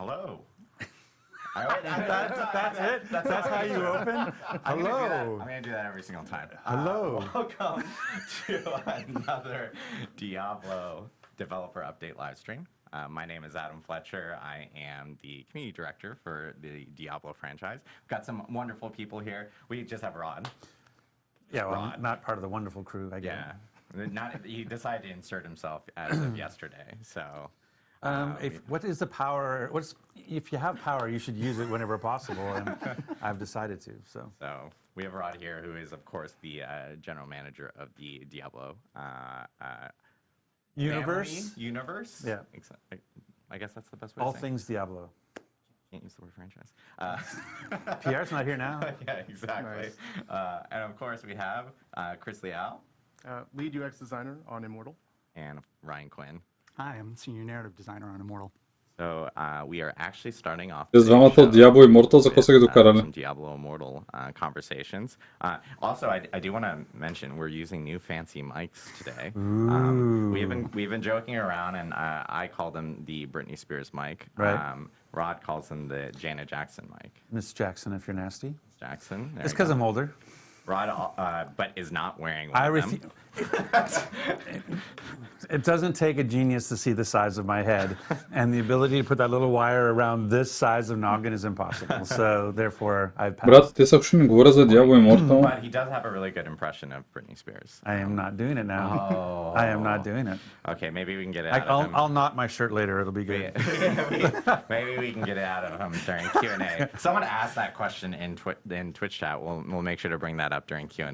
Hello. That's it? That's how you open? Hello. I'm going to do that every single time. Hello. Welcome to another Diablo developer update live stream. My name is Adam Fletcher. I am the community director for the Diablo franchise. We've got some wonderful people here. We just have Rod. Yeah, well, I'm not part of the wonderful crew, I guess. Yeah. He decided to insert himself as of yesterday, so... what is the power? If you have power, you should use it whenever possible, and I've decided to. So we have Rod here, who is, of course, the general manager of the Diablo universe. Universe. Yeah. I guess that's the best way. All to say things Diablo. Can't use the word franchise. Pierre's not here now. Yeah, exactly. Nice. And of course, we have Chris Leal, lead UX designer on Immortal, and Ryan Quinn. Hi, I'm senior narrative designer on Immortal. So we are actually starting off С двамата от Diablo Immortal за какво са ги докарали? some Diablo Immortal conversations. Also, I do want to mention we're using new fancy mics today. We've been joking around, and I call them the Britney Spears mic. Right. Rod calls them the Janet Jackson mic. Miss Jackson, if you're nasty. Jackson. It's because I'm older. Rod, but is not wearing one of them. It doesn't take a genius to see the size of my head, and the ability to put that little wire around this size of noggin is impossible. So therefore, I've passed. Брат, те също не говоря за Diablo Immortal. But he does have a really good impression of Britney Spears. I am not doing it now. Oh. I am not doing it. Okay, maybe we can get it out of him. I'll knot my shirt later. It'll be good. Maybe we can get it out of him during Q&A. Someone asked that question in Twitch chat. We'll make sure to bring that up during Q&A.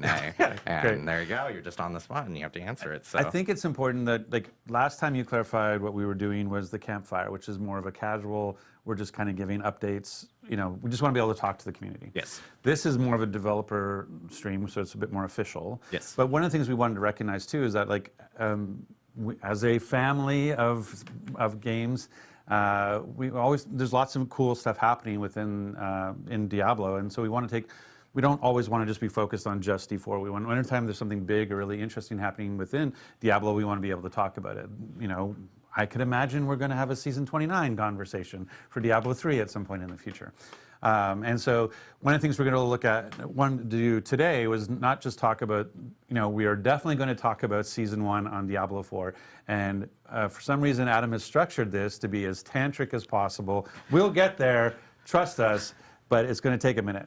And there you go. You're just on the spot, and you have to answer it. So I think it's important that, like, last time you clarified what we were doing was the campfire, which is more of a casual, we're just kind of giving updates. You know, we just want to be able to talk to the community. Yes. This is more of a developer stream, so it's a bit more official. Yes. But one of the things we wanted to recognize, too, is that, like, as a family of games, there's lots of cool stuff happening within in Diablo, and so we don't always want to just be focused on just D4. Anytime there's something big or really interesting happening within Diablo, we want to be able to talk about it. You know, I could imagine we're going to have a season 29 conversation for Diablo 3 at some point in the future. And so one of the things we're going to look at, to do today was not just talk about, you know, we are definitely going to talk about season 1 on Diablo 4. And for some reason, Adam has structured this to be as tantric as possible. We'll get there, trust us, but it's going to take a minute.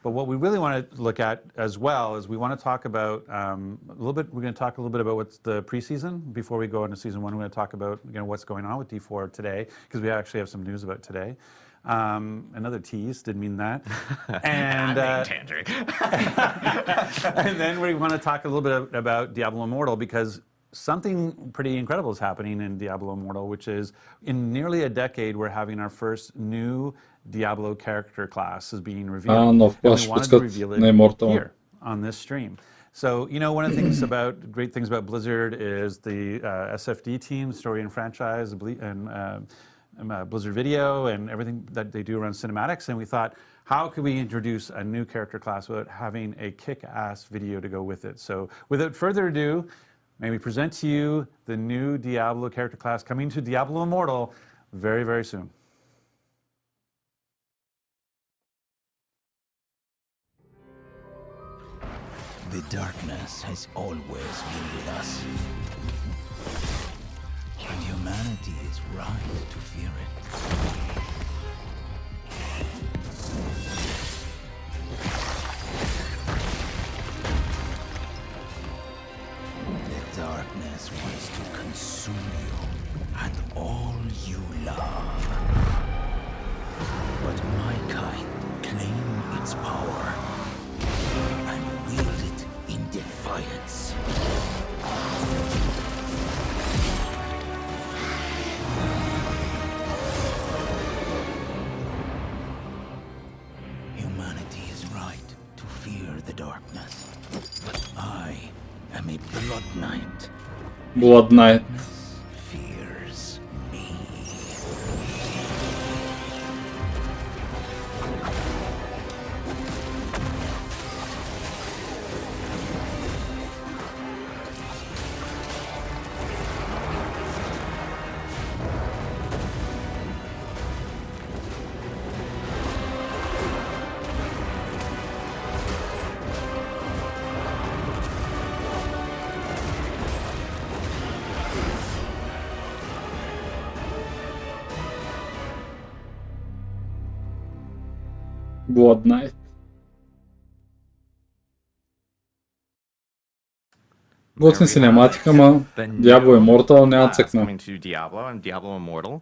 But what we really want to look at as well is we want to talk about we're going to talk a little bit about what's the preseason before we go into season 1. We're going to talk about, you know, what's going on with D4 today, because we actually have some news about today. Another tease, didn't mean that. And and then we want to talk a little bit about Diablo Immortal, because something pretty incredible is happening in Diablo Immortal, which is in nearly a decade we're having our first new Diablo character class is being revealed. No, and we wanted to reveal it here on this stream. So, you know, one of the things great things about Blizzard is the SFD team, story and franchise, and Blizzard Video, and everything that they do around cinematics. And we thought, how could we introduce a new character class without having a kick-ass video to go with it? So, without further ado, may we present to you the new Diablo character class coming to Diablo Immortal very, very soon. The darkness has always been with us. And humanity is right to fear it. The darkness wants to consume you and all you love. But my kind claim its power and wield it in defiance. Humanity is right to fear the darkness. But I am a Blood Knight. Blood Knight. Fears me. Blood Knight. Готин синематика, ма Diablo Immortal няма It's цъкна. coming to Diablo and Diablo Immortal.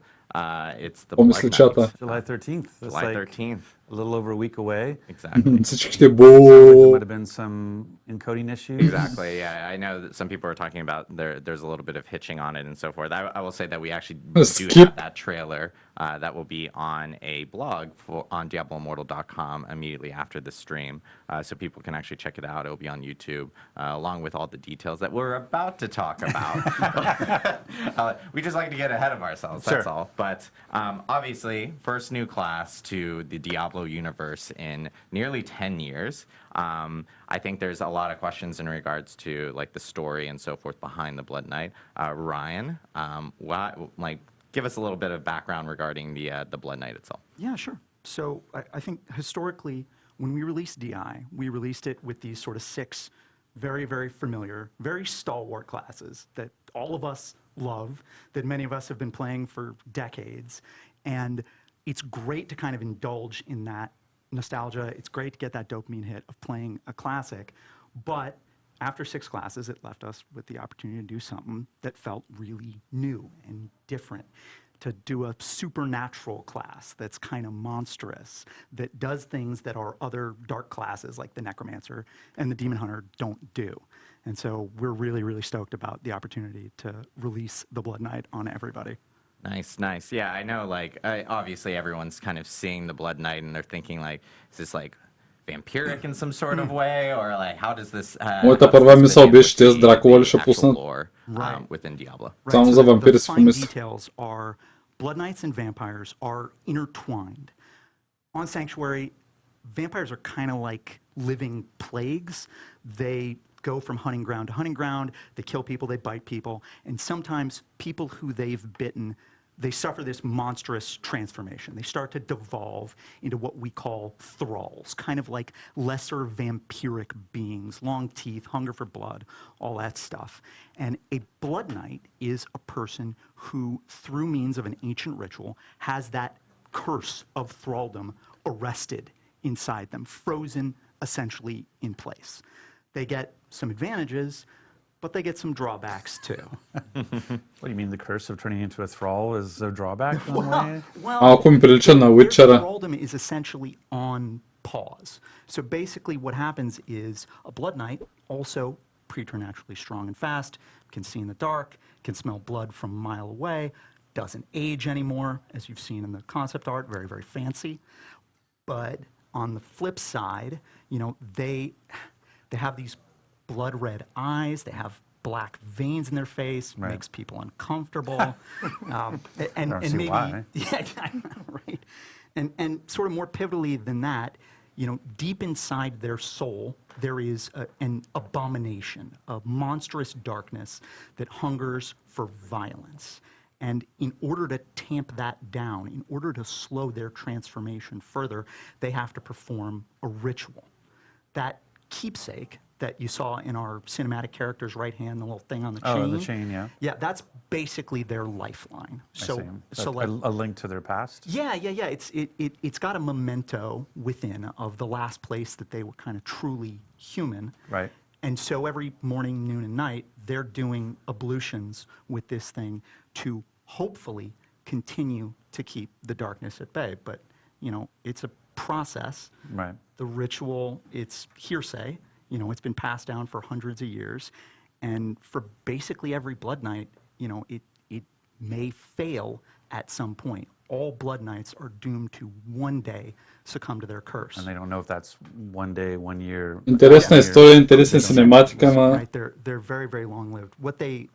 It's the Помисли Blood чата. Knight. July 13th. It's July like 13th. a little over a week away. Exactly. Всичките There бо. might have been some encoding issues. Exactly. Yeah, I know that some people are talking about there's a little bit of hitching on it and so forth. I will say that we actually do Skip. have that trailer that will be on a blog on DiabloImmortal.com immediately after the stream, so people can actually check it out. It will be on YouTube along with all the details that we're about to talk about. We just like to get ahead of ourselves. That's Sure. all. But obviously, first new class to the Diablo universe in nearly 10 years. I think there's a lot of questions in regards to like the story and so forth behind the Blood Knight. Ryan, give us a little bit of background regarding the Blood Knight itself. Yeah, sure. So I think historically, when we released DI, we released it with these sort of 6 very, very familiar, very stalwart classes that all of us love, that many of us have been playing for decades. And it's great to kind of indulge in that nostalgia. It's great to get that dopamine hit of playing a classic. But after 6 classes, it left us with the opportunity to do something that felt really new and different. To do a supernatural class that's kind of monstrous, that does things that our other dark classes like the Necromancer and the Demon Hunter don't do. And so we're really, really stoked about the opportunity to release the Blood Knight on everybody. Nice, nice. Yeah, I know, like, obviously everyone's kind of seeing the Blood Knight and they're thinking, like, is this, like, vampiric in some sort of way? Or, like, how does this... Моята първа мисъл беше, те с Дракула ли ще пуснат. Right. Within Diablo. Само so за the вампири си fine помислих. details are Blood Knights and vampires are intertwined. On Sanctuary, vampires are kind of like living plagues. They go from hunting ground to hunting ground. They kill people, they bite people, and sometimes people who they've bitten, they suffer this monstrous transformation. They start to devolve into what we call thralls, kind of like lesser vampiric beings, long teeth, hunger for blood, all that stuff. And a Blood Knight is a person who, through means of an ancient ritual, has that curse of thraldom arrested inside them, frozen essentially in place. They get some advantages, but they get some drawbacks too. What do you mean the curse of turning into a thrall is a drawback? in a way? Малко ми прилича на their Witcher-а. thraldom is essentially on pause. So basically what happens is a Blood Knight, also preternaturally strong and fast, can see in the dark, can smell blood from a mile away, doesn't age anymore, as you've seen in the concept art, very, very fancy. But on the flip side, you know, they have these blood red eyes, they have black veins in their face, Right. makes people uncomfortable. And don't see maybe, why. yeah, I know, right? And sort of more pivotally than that, you know, deep inside their soul, there is an abomination, a monstrous darkness that hungers for violence. And in order to tamp that down, in order to slow their transformation further, they have to perform a ritual. That keepsake that you saw in our cinematic character's right hand, the little thing on the chain. Oh, the chain, yeah. Yeah, that's basically their lifeline. I see. So like a link to their past? yeah. It's got a memento within of the last place that they were kind of truly human. Right. And so every morning, noon, and night, they're doing ablutions with this thing to hopefully continue to keep the darkness at bay. But, you know, it's a process. Right. The ritual, it's hearsay. You know, it's been passed down for hundreds of years. And for basically every Blood Knight, you know, it may fail at some point. All Blood Knights are doomed to one day succumb to their curse. And they don't know if that's 1 day, 1 year. Интересна история, интересна синематика, ма Right, they're very, very long-lived. What they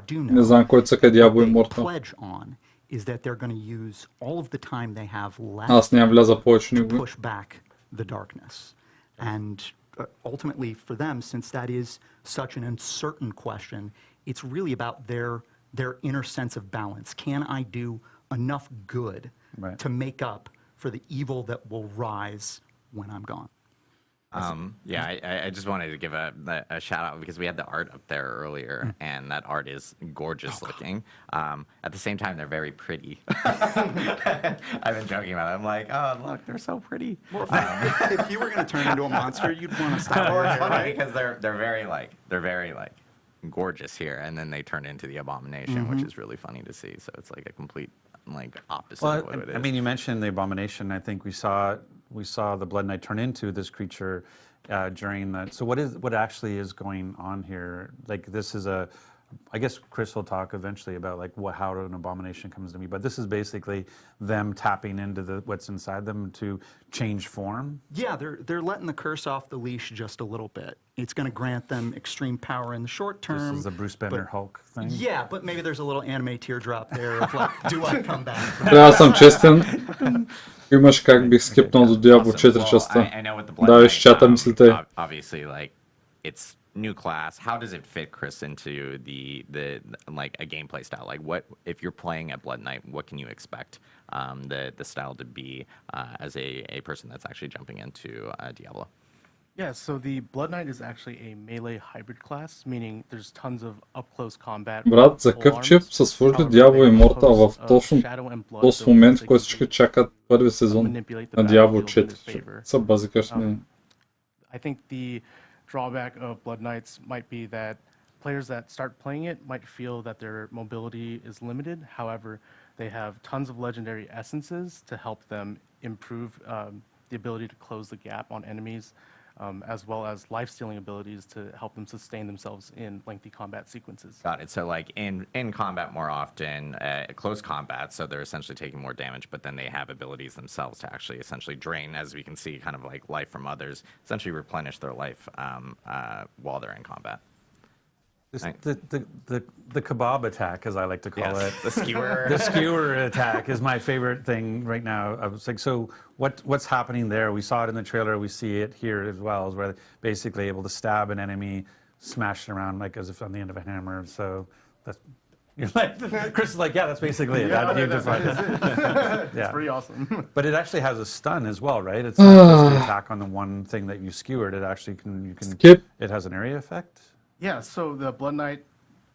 do know, не знам кой цъка Diablo what they Immortal. pledge on, is that they're going to use all of the time they have left Аз няма вляза повече в to него. push back the darkness. And ultimately for them, since that is such an uncertain question, it's really about their inner sense of balance. Can I do enough good Right. to make up for the evil that will rise when I'm gone? Yeah, I just wanted to give a shout out because we had the art up there earlier, and that art is gorgeous looking. At the same time, they're very pretty. I've been joking about it. I'm like, oh, look, they're so pretty. Well, if you were going to turn into a monster, you'd want to stop Well, right it's here, funny right? because they're very gorgeous here, and then they turn into the abomination, which is really funny to see. So it's like a complete opposite of what it is. I mean, you mentioned the abomination. I think we saw the Blood Knight turn into this creature during that. So what actually is going on here? Like this is I guess Chris will talk eventually about like how an abomination comes to me, but this is basically them tapping into what's inside them to change form. Yeah, they're letting the curse off the leash just a little bit. It's going to grant them extreme power in the short term. This is the Bruce Banner Hulk thing. Yeah, but maybe there's a little anime teardrop there of like, do I come back? Трябва съм честен. Имаш как бих скипнал до Diablo 4 частта. I know with the Blood Да, Knight, изчата мислите. obviously, like, it's new class. How does it fit, Chris, into the like a gameplay style? Like, what if you're playing at Blood Knight? What can you expect the style to be as a person that's actually jumping into Diablo? Yeah, so the Blood Knight is actually a melee hybrid class, meaning there's tons of up-close combat. Брат, за къв чип са сложили Diablo Immortal в точно този момент, в който всички чакат първи сезон на Diablo 4. Са базикашни. I think the drawback of Blood Knights might be that players that start playing it might feel that their mobility is limited. However, they have tons of legendary essences to help them improve the ability to close the gap on enemies, as well as life-stealing abilities to help them sustain themselves in lengthy combat sequences. Got it. So like in combat more often, close combat, so they're essentially taking more damage, but then they have abilities themselves to actually essentially drain, as we can see, kind of like life from others, essentially replenish their life while they're in combat. The kebab attack, as I like to call it. The skewer. The skewer attack is my favorite thing right now. I was like, so what's happening there? We saw it in the trailer. We see it here as well, is where they're basically able to stab an enemy, smash it around like as if on the end of a hammer. So that's, you're like, Chris is like, yeah, that's basically it. You defined it. It's pretty awesome. But it actually has a stun as well, right? It's not just the attack on the one thing that you skewered. It actually Skip. It has an area effect. Yeah, so the Blood Knight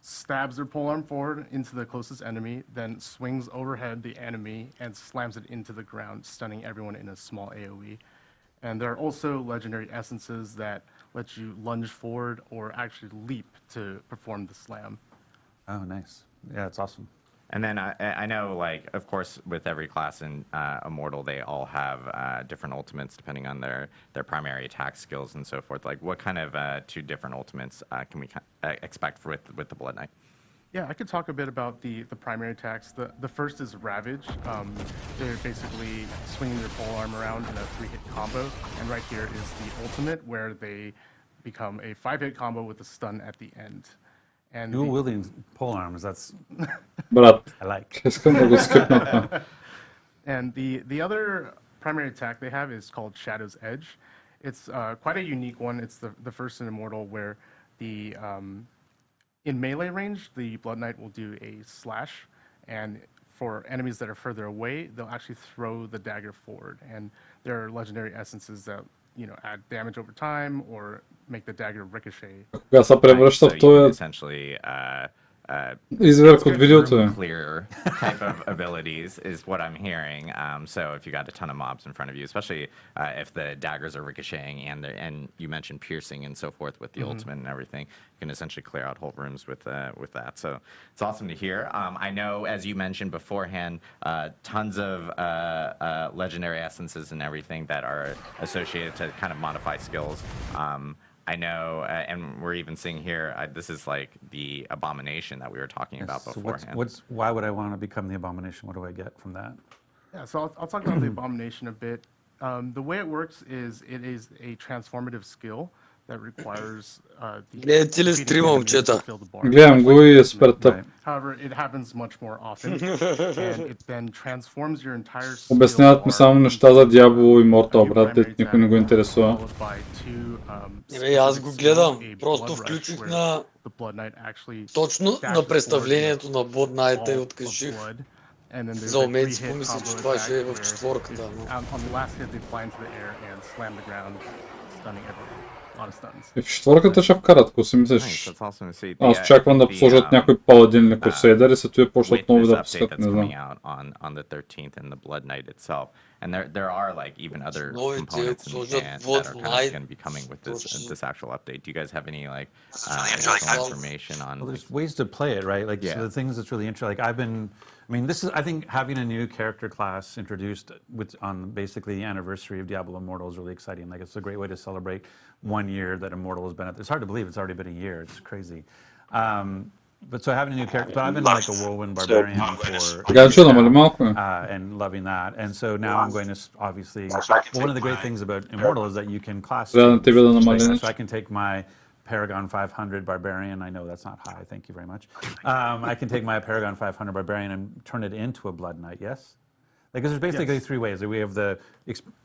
stabs their polearm forward into the closest enemy, then swings overhead the enemy and slams it into the ground, stunning everyone in a small AoE. And there are also legendary essences that let you lunge forward or actually leap to perform the slam. Oh, nice. Yeah, it's awesome. And then I know, like, of course, with every class in Immortal, they all have different ultimates depending on their primary attack skills and so forth. Like, what kind of two different ultimates can we expect with the Blood Knight? Yeah, I could talk a bit about the primary attacks. The first is Ravage. They're basically swinging their polearm around in a 3-hit combo. And right here is the ultimate, where they become a 5-hit combo with a stun at the end. And Dual wielding polearms, that's Брат, I like. искам да го скипна. And the other primary attack they have is called Shadow's Edge. It's quite a unique one. It's the first in Immortal where in melee range, the Blood Knight will do a slash, and for enemies that are further away, they'll actually throw the dagger forward. And there are legendary essences that add damage over time or make the dagger ricochet. Кога се превръща в този Essentially, изверг от видеото е. clear type of abilities is what I'm hearing. So if you got a ton of mobs in front of you, especially if the daggers are ricocheting and you mentioned piercing and so forth with the ultimate and everything, you can essentially clear out whole rooms with that. So it's awesome to hear. I know, as you mentioned beforehand, tons of legendary essences and everything that are associated to kind of modify skills. I know, and we're even seeing here, this is like the abomination that we were talking about So beforehand. why would I want to become the abomination? What do I get from that? Yeah, so I'll talk about the abomination a bit. The way it works is it is a transformative skill that requires Гледате ли стрима, момчета? Гледам го и е супер тъп. However, it happens much more often, and it then transforms your entire skill Обясняват ми само неща за Diablo Immortal, брат, дето никой не го интересува. followed by two, Аз го гледам, a просто blood rush включих where на the Blood Knight actually точно dashes на forward представлението на Blood Knight и all of откажих. blood, and then there's За a момент си 3-hit помислих, че combo това ще е attack в where четворката. on the last hit they fly into the air and slam the ground, stunning everyone. A lot of stuns. И в четворката ще вкарат, ако си Nice, мислиш. that's awesome to see. Аз The, очаквам да the, сложат някой паладин или Crusader и след това почнат with нови this да update пускат, that's не знам. coming out on the 13th and the Blood Knight itself, and there are like even other Новите components and сложат that Blood are kind of Knight. going to be coming with this actual update. Do you guys have any like really additional interesting. information on? Well, there's ways to play it, right? Like, Yeah. so the things that's really interesting, like I mean, this is, I think having a new character class introduced on basically the anniversary of Diablo Immortal is really exciting. Like, it's a great way to celebrate 1 year that Immortal has been at. It's hard to believe it's already been a year. It's crazy. But so having a new character, but I've been like a whirlwind barbarian for Гаджо намали малко е. and loving that. And so now I'm going to obviously, one of the great things about Immortal is that you can class Трябва да change. ти видя намали So нещо. I can take my Paragon 500 Barbarian. I know that's not high. Thank you very much. I can take my Paragon 500 Barbarian and turn it into a Blood Knight. Yes. Because there's basically three ways. We have the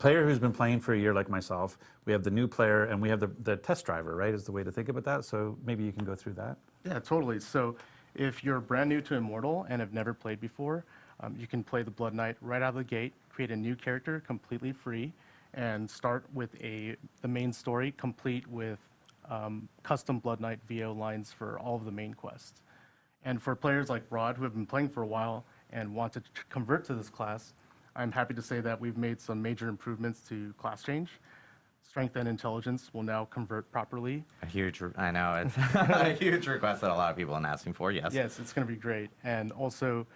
player who's been playing for a year, like myself. We have the new player, and we have the test driver. Right, is the way to think about that. So maybe you can go through that. Yeah, totally. So if you're brand new to Immortal and have never played before, you can play the Blood Knight right out of the gate, create a new character completely free, and start with the main story complete with custom Blood Knight VO lines for all of the main quests. And for players like Rod, who have been playing for a while and want to convert to this class, I'm happy to say that we've made some major improvements to class change. Strength and intelligence will now convert properly. I know it's a huge request that a lot of people are asking for. Yes. Yes, it's going to be great. And also,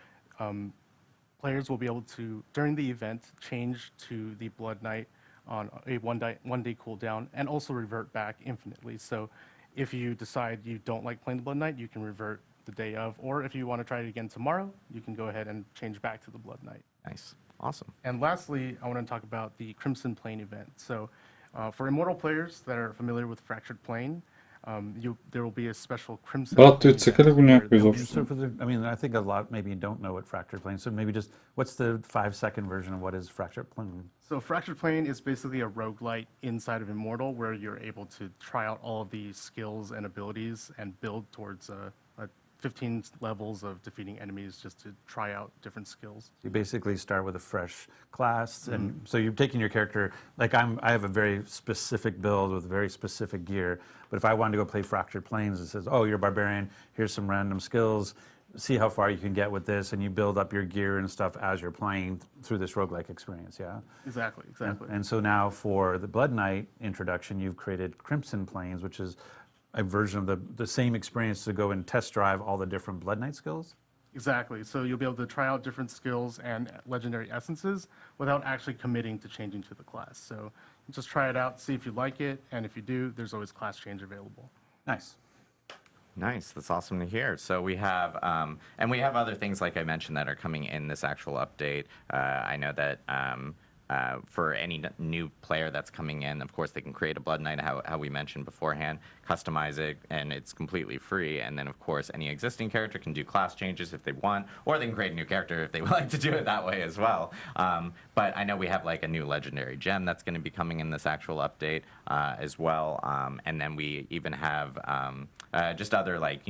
players will be able to, during the event, change to the Blood Knight on a one-day cooldown and also revert back infinitely. So if you decide you don't like playing the Blood Knight, you can revert the day of. Or if you want to try it again tomorrow, you can go ahead and change back to the Blood Knight. Nice. Awesome. And lastly, I want to talk about the Crimson Plane event. So for Immortal players that are familiar with Fractured Plane, there will be a special Crimson Брат, той Plane цъка ли го event някой where there'll be изобщо? So for the, I mean, I think a lot maybe don't know what Fractured Plane. So maybe just what's the 5-second version of what is Fractured Plane? So Fractured Plane is basically a roguelite inside of Immortal where you're able to try out all of the skills and abilities and build towards 15 levels of defeating enemies just to try out different skills. You basically start with a fresh class, and so you're taking your character. Like I have a very specific build with very specific gear. But if I wanted to go play Fractured Planes, it says, "Oh, you're a barbarian. Here's some random skills. See how far you can get with this," and you build up your gear and stuff as you're playing through this roguelike experience. Yeah. Exactly. And so now for the Blood Knight introduction, you've created Crimson Planes, which is a version of the same experience to go and test drive all the different Blood Knight skills? Exactly. So you'll be able to try out different skills and legendary essences without actually committing to changing to the class. So just try it out, see if you like it, and if you do, there's always class change available. Nice. Nice. That's awesome to hear. So we have, and we have other things like I mentioned that are coming in this actual update. I know that for any new player that's coming in, of course, they can create a Blood Knight, how we mentioned beforehand, customize it, and it's completely free. And then, of course, any existing character can do class changes if they want, or they can create a new character if they would like to do it that way as well. But I know we have like a new legendary gem that's going to be coming in this actual update as well. And then we even have just other like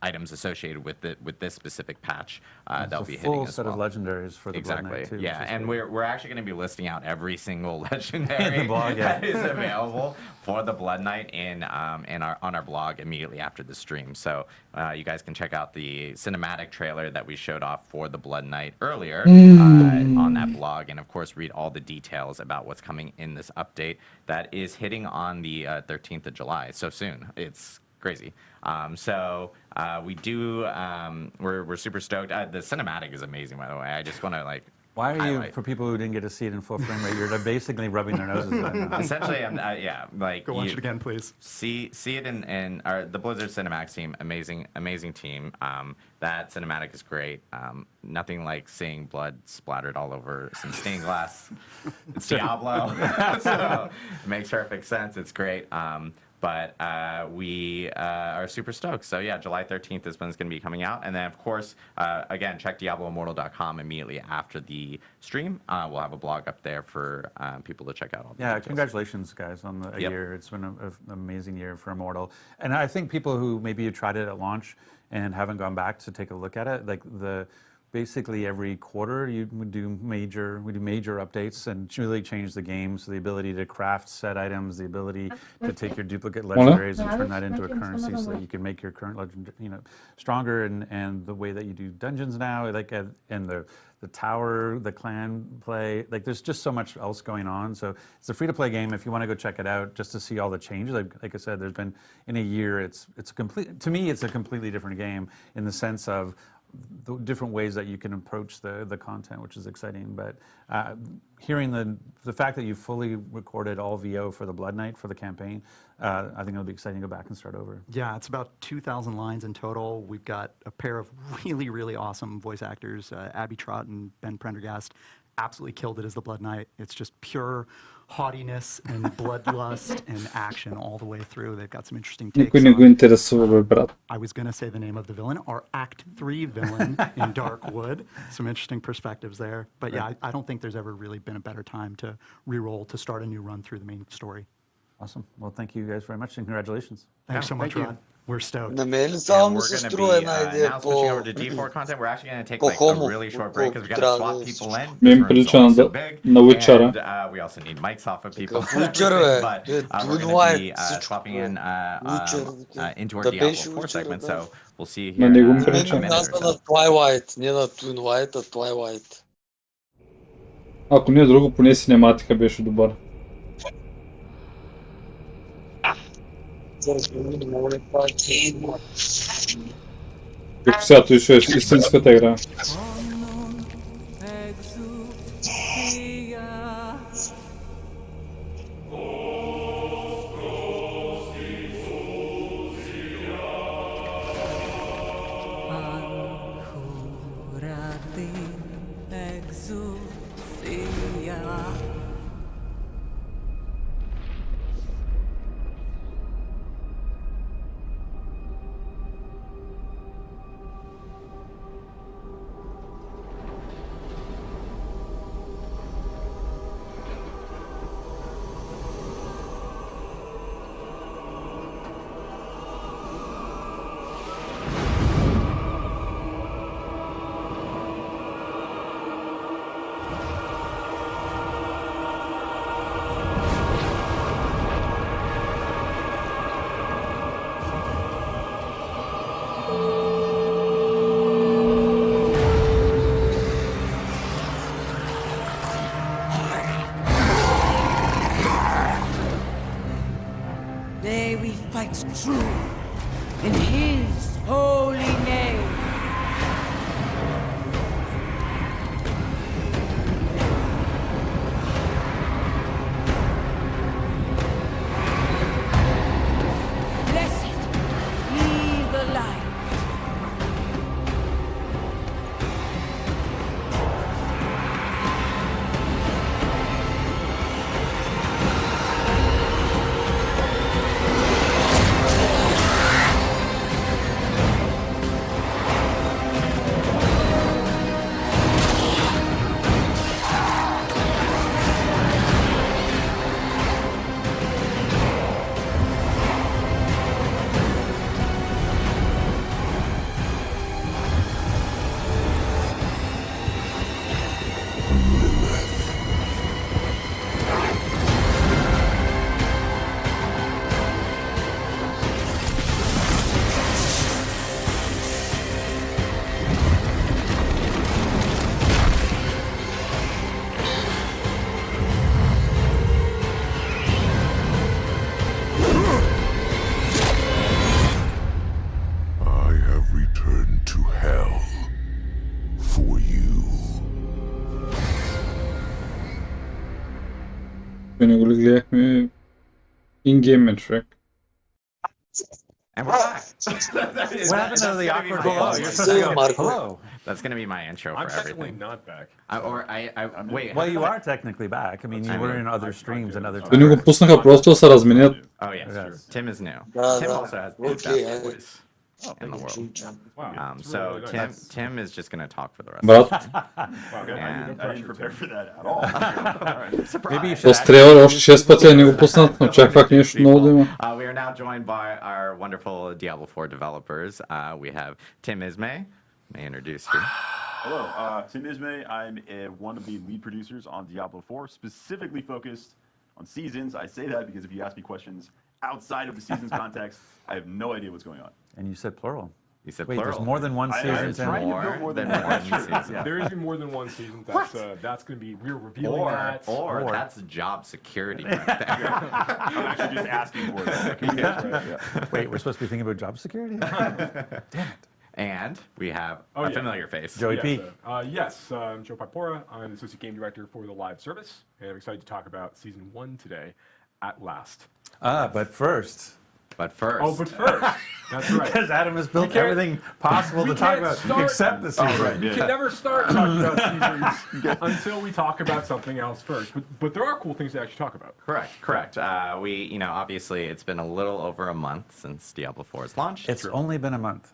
items associated with this specific patch that'll be hitting as well. Full set of legendaries for the Blood Exactly. Knight too. Yeah, and we're actually going to be listing out every single legendary blog, yeah. that is available for the Blood Knight on our blog immediately after the stream. So you guys can check out the cinematic trailer that we showed off for the Blood Knight earlier on that blog, and of course read all the details about what's coming in this update that is hitting on the 13th of July. So soon. It's crazy. We do. We're super stoked. The cinematic is amazing, by the way. I just want to like. Why are you, highlight. for people who didn't get to see it in full frame rate, you're basically rubbing their noses right now. Essentially, like Go watch it again, please. See it in the Blizzard Cinematics team. Amazing team. That cinematic is great. Nothing like seeing blood splattered all over some stained glass. It's Diablo, so it makes perfect sense. It's great. But we are super stoked. So yeah, July 13th is when it's going to be coming out. And then, of course, again, check DiabloImmortal.com immediately after the stream. We'll have a blog up there for people to check out all the details. Congratulations, guys, on the year. It's been an amazing year for Immortal. And I think people who maybe tried it at launch and haven't gone back to take a look at it, like basically every quarter we do major updates and really change the game. So the ability to craft set items, the ability to take your duplicate legendaries and turn that into a currency so that you can make your current legend, stronger, and the way that you do dungeons now, like and the tower, the clan play, like there's just so much else going on. So it's a free-to-play game. If you want to go check it out, just to see all the changes, like I said, there's been in a year. It's to me, it's a completely different game in the sense of the different ways that you can approach the content, which is exciting. But hearing the fact that you fully recorded all VO for the Blood Knight for the campaign, I think it'll be exciting to go back and start over. Yeah, it's about 2,000 lines in total. We've got a pair of really, really awesome voice actors, Abby Trott and Ben Prendergast. Absolutely killed it as the Blood Knight. It's just pure haughtiness and bloodlust and action all the way through. They've got some interesting takes Никой не го on. интересува, брат. I was going to say the name of the villain, our Act 3 villain in Darkwood. Some interesting perspectives there. But yeah, I don't think there's ever really been a better time to re-roll, to start a new run through the main story. Awesome. Well, thank you guys very much, and congratulations. Thanks so much, Rod. We're stoked. На мен ли само And ми we're се going to струва be една идея now switching over to по... D4 content. We're actually going to take По like a хомо, really short break because we got to трябва swap да people се- in. Ми This им room's прилича only so на big, на Witcher-а. and we also need mics off of people. Какъв Witcher, бе? But Twin we're going to Light, be всичко, swapping in Witcher, into our да Diablo беше 4 Witcher, segment. да. So we'll see you На here него ми in a прилича. minute or Назва на so. Twilight, не на Twin Light, а Twilight. Ако не е друго, поне синематика беше добър. Като сега той ще е истинската игра. May we fight true in His holy name. Blessed be the light. I have returned to hell for you. Не го ли гледахме in-game metric. And we're back. What happened to the awkward hello? You're supposed to go, Marco. hello. That's going to be my intro I'm for technically everything. not back. Wait. Well, you are technically back. I mean, you were in other streams and other Той ни го times. пуснаха просто да се разменят. Oh yes, Yes. Tim is new. Да, Tim да. also has the Окей, best voice in the world. Wow. So Tim is just going to talk for the rest. Брат, Wow, good. I didn't prepare for that at all. Maybe you should с трейлър още 6 пъти да ни го пуснат. Очаквах нещо много да има. We are now joined by our wonderful Diablo 4 developers. We have Tim Ismay. May I introduce you? Hello, Tim Ismay. I'm one of the lead producers on Diablo 4, specifically focused on seasons. I say that because if you ask me questions outside of the seasons context, I have no idea what's going on. And you said plural. You said Wait, plural. there's more than one season. More than one season. There is more than one season. That's going to be, we're revealing that. Or that's job security right there. I'm actually just asking for it. Wait, we're supposed to be thinking about job security? Damn it. And we have a familiar face. Joey P. Yes, I'm Joe Pipora. I'm the Associate Game Director for the live service, and I'm excited to talk about Season 1 today, at last. But first. But first. Oh, but first. That's right. Because Adam has built everything possible to talk about except the season. Right, We can never start talking about seasons until we talk about something else first. But there are cool things to actually talk about. Correct. We, obviously it's been a little over a month since Diablo 4's launched. It's only been a month.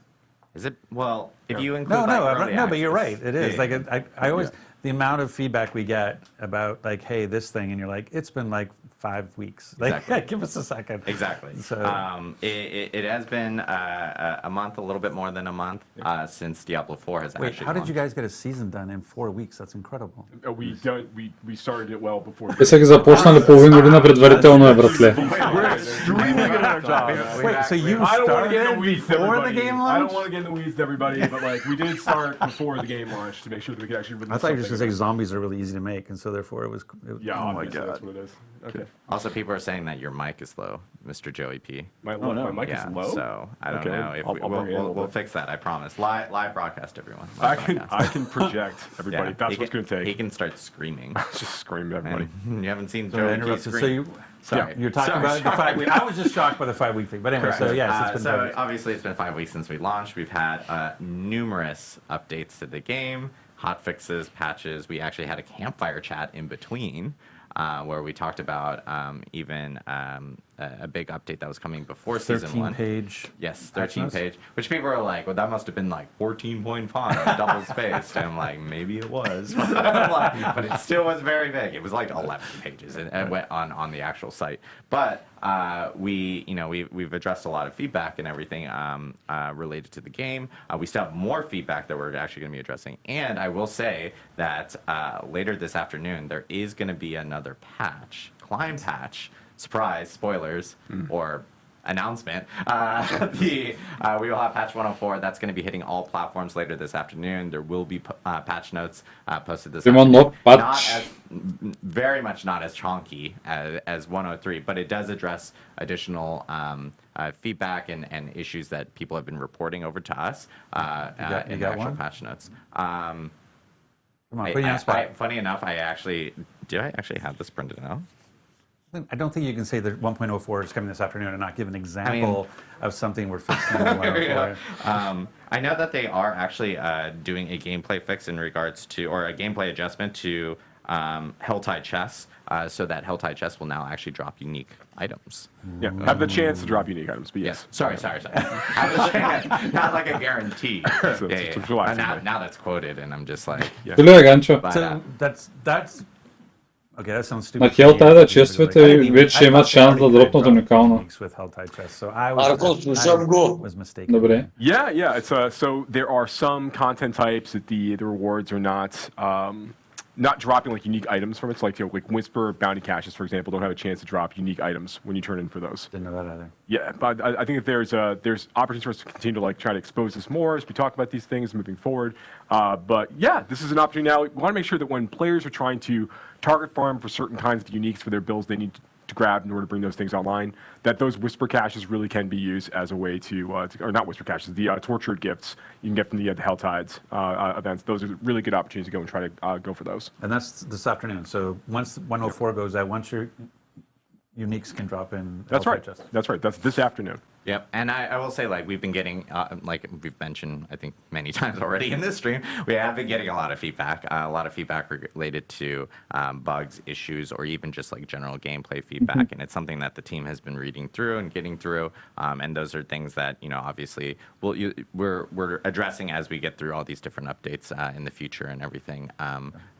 Is it? Well, if you include No, but you're right. It is. Yeah. Like I always, the amount of feedback we get about like, hey, this thing, and you're like, it's been like 5 weeks. Like, Exactly. give us a second. Exactly. So, it has been a month, a little bit more than a month since Diablo 4 has wait, actually how did you launched. guys get a season done in 4 weeks? That's incredible. We started it well before. Те са ги започнали половин година предварително, е, братле. We're extremely good at our job. Wait, so you I don't want to get in started the weeds, before the everybody. game I launched? don't want to get in the weeds, everybody, but like we did start before the game launched to make sure that we could actually release. I thought you were just going to say something. zombies are really easy to make, and so therefore it was. Yeah, oh my obviously god. that's what it is. Okay. Also, people are saying that your mic is low, Mr. Joey P. My mic Yeah, is low. so I don't Okay, know if I'll bring it in a little we'll bit. fix that. I promise. Live broadcast, everyone. I Live can broadcast. project everybody. Yeah, That's he what's going can- to He take. can start screaming. Just scream at everybody. And you haven't seen So I Joey P interrupted. scream. So you, Sorry. you're talking Sorry, about the 5 week. I was just shocked by the 5 week thing, but anyway. So yes, it's been 5 so weeks. obviously it's been 5 weeks since we launched. We've had numerous updates to the game, hot fixes, patches. We actually had a campfire chat in between where we talked about even a big update that was coming before season 1. 13-page. Yes, patch 13 notes? page. Which people are like, well, that must have been like 14 point font, double spaced. And I'm like, maybe it was, but it still was very big. It was like 11 pages and it went on the actual site. But we've addressed a lot of feedback and everything related to the game. We still have more feedback that we're actually going to be addressing. And I will say that later this afternoon there is going to be another patch, climb patch. Surprise, spoilers, or announcement. We will have patch 104. That's going to be hitting all platforms later this afternoon. There will be patch notes posted this Simon, afternoon. no Not patch. as, very much not as chonky as 103, but it does address additional feedback and issues that people have been reporting over to us in the actual one? patch notes. Come on, put you on the spot. Funny enough, did I actually have this printed out? I don't think you can say that 1.04 is coming this afternoon and not give an example of something we're fixing in 104. I know that they are actually doing a gameplay fix in regards to, or a gameplay adjustment to Helltide chests, so that Helltide chests will now actually drop unique items. Yeah, have the chance to drop unique items, but yes. Sorry. Have the chance, not like a guarantee. So it's relaxing, right? Now that's quoted, and I'm just like, Tulee, Ганчо. but, So that's okay. That sounds stupid. На Helltide чествате вече имат шанс да дропнат уникално. With Helltide chests, so I was mistaken. Добре. Yeah. It's so there are some content types that the rewards are not dropping like unique items from it. So like Whisper bounty caches, for example, don't have a chance to drop unique items when you turn in for those. Didn't know that either. Yeah, but I think that there's opportunities for us to continue to like try to expose this more as we talk about these things moving forward. But yeah, this is an opportunity now. We want to make sure that when players are trying to target farm for certain kinds of uniques for their builds they need to grab in order to bring those things online, that those Whisper caches really can be used as a way to or not Whisper caches, the tortured gifts you can get from the Helltides events. Those are really good opportunities to go and try to go for those. And that's this afternoon. So once 104 goes out, once your uniques can drop in. That's Helltide right. chests. That's right. That's this afternoon. Yep, and I will say, like, we've been getting, like we've mentioned, I think, many times already in this stream, we have been getting a lot of feedback related to bugs, issues, or even just, like, general gameplay feedback, and it's something that the team has been reading through and getting through, and those are things that, obviously, we're addressing as we get through all these different updates in the future and everything.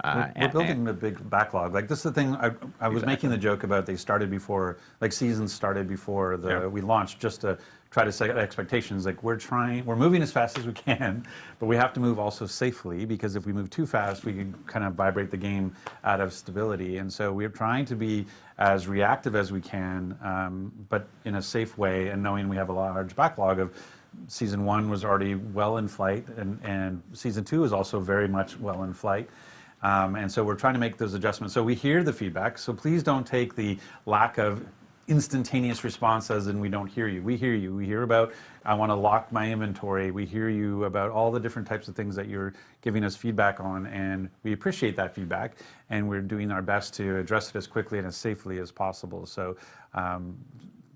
We're building a big backlog. Like, this is the thing, I was making the joke about they started before, like, seasons started before we launched, just to try to set expectations. Like we're moving as fast as we can, but we have to move also safely, because if we move too fast, we can kind of vibrate the game out of stability. And so we're trying to be as reactive as we can, but in a safe way, and knowing we have a large backlog of Season 1 was already well in flight, and Season 2 is also very much well in flight. And so we're trying to make those adjustments. So we hear the feedback, so please don't take the lack of instantaneous response as in we don't hear you. We hear you. We hear about, I want to lock my inventory. We hear you about all the different types of things that you're giving us feedback on, and we appreciate that feedback, and we're doing our best to address it as quickly and as safely as possible. So,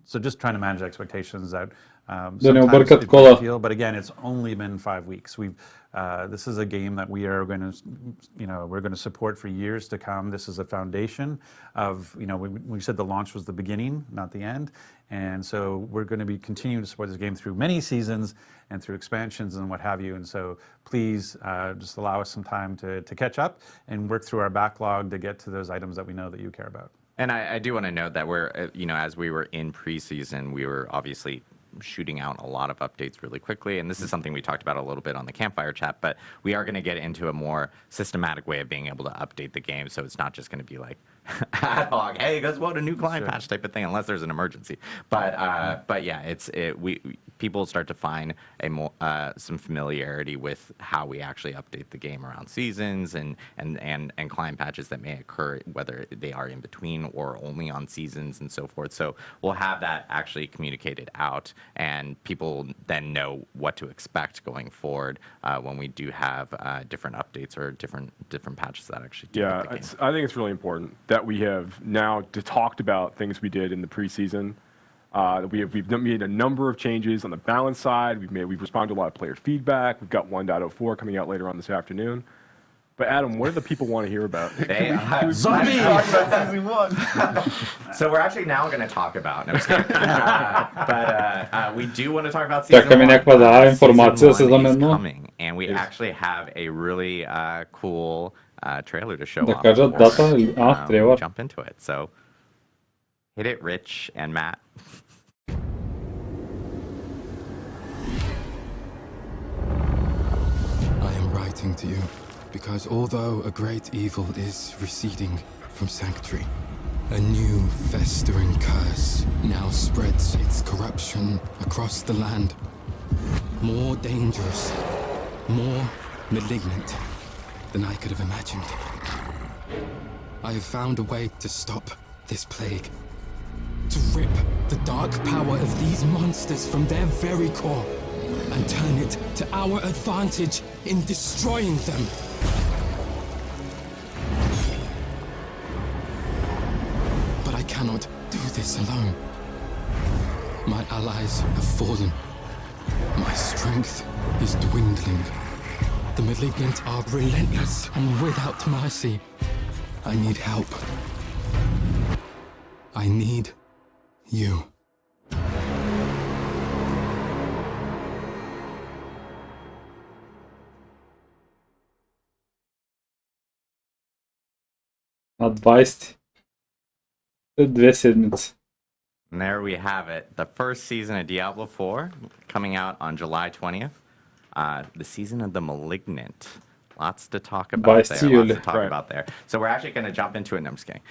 so just trying to manage expectations that sometimes it can feel, but again, it's only been 5 weeks. This is a game that we are going to, we're going to support for years to come. This is a foundation of, we said the launch was the beginning, not the end. And so we're going to be continuing to support this game through many seasons and through expansions and what have you. And so please just allow us some time to catch up and work through our backlog to get to those items that we know that you care about. And I do want to note that we're, as we were in preseason, we were obviously shooting out a lot of updates really quickly, and this is something we talked about a little bit on the campfire chat, but we are going to get into a more systematic way of being able to update the game, so it's not just going to be like ad hoc, hey, guess what, a new client patch type of thing, unless there's an emergency. But yeah, people start to find some familiarity with how we actually update the game around seasons and client patches that may occur, whether they are in between or only on seasons and so forth. So we'll have that actually communicated out, and people then know what to expect going forward when we do have different updates or different patches that actually do hit the game. I think it's really important that we have now talked about things we did in the preseason. We've made a number of changes on the balance side. We've responded to a lot of player feedback. We've got 1.04 coming out later on this afternoon. But Adam, what do the people want to hear about? Zombies! So we're actually now going to talk about. No, but we do want to talk about season 1. Season 1 is coming, and we actually have a really cool trailer to show off. We'll jump into it. So hit it, Rich and Matt. I am writing to you because although a great evil is receding from Sanctuary, a new festering curse now spreads its corruption across the land. More dangerous, more malignant than I could have imagined. I have found a way to stop this plague, to rip the dark power of these monsters from their very core and turn it to our advantage in destroying them. But I cannot do this alone. My allies have fallen. My strength is dwindling. The malignant are relentless and without mercy. I need help. I need you. Advised. 2 седмици. And there we have it. The first season of Diablo 4 coming out on July 20th. The season of the Malignant. Lots to talk about there. So we're actually going to jump into it. No, I'm just kidding.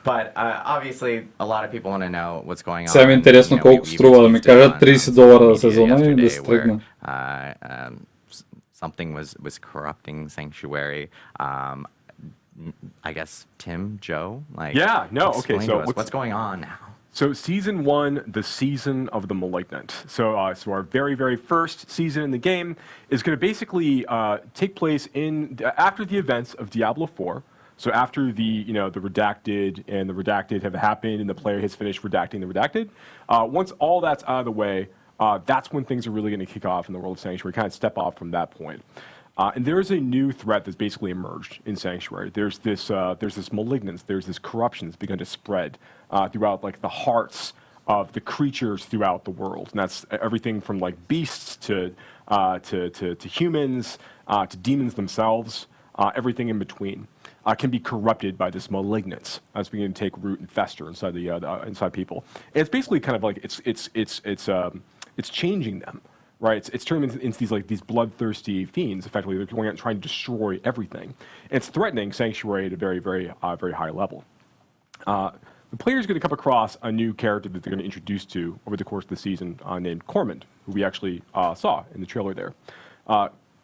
But obviously, a lot of people want to know what's going on. Сега ми е интересно колко струва, да ми кажат $30 за сезона и да се тръгна. Something was corrupting Sanctuary. I guess Tim, Joe, explain to us what's going on now. So season 1, the season of the Malignant. So our very, very first season in the game is going to basically take place after the events of Diablo 4. So after the redacted and the redacted have happened and the player has finished redacting the redacted, once all that's out of the way, that's when things are really going to kick off in the world of Sanctuary, kind of step off from that point. And there is a new threat that's basically emerged in Sanctuary. There's this malignance, there's this corruption that's begun to spread throughout the hearts of the creatures throughout the world, and that's everything from beasts to humans to demons themselves. everything in between, can be corrupted by this malignance as beginning to take root and fester inside inside people. And it's basically kind of like it's changing them, right? It's turning them into these bloodthirsty fiends. Effectively, they're going out and trying to destroy everything. And it's threatening Sanctuary at a very, very, very high level. The player's going to come across a new character that they're going to introduce to over the course of the season named Cormond, who we actually saw in the trailer there.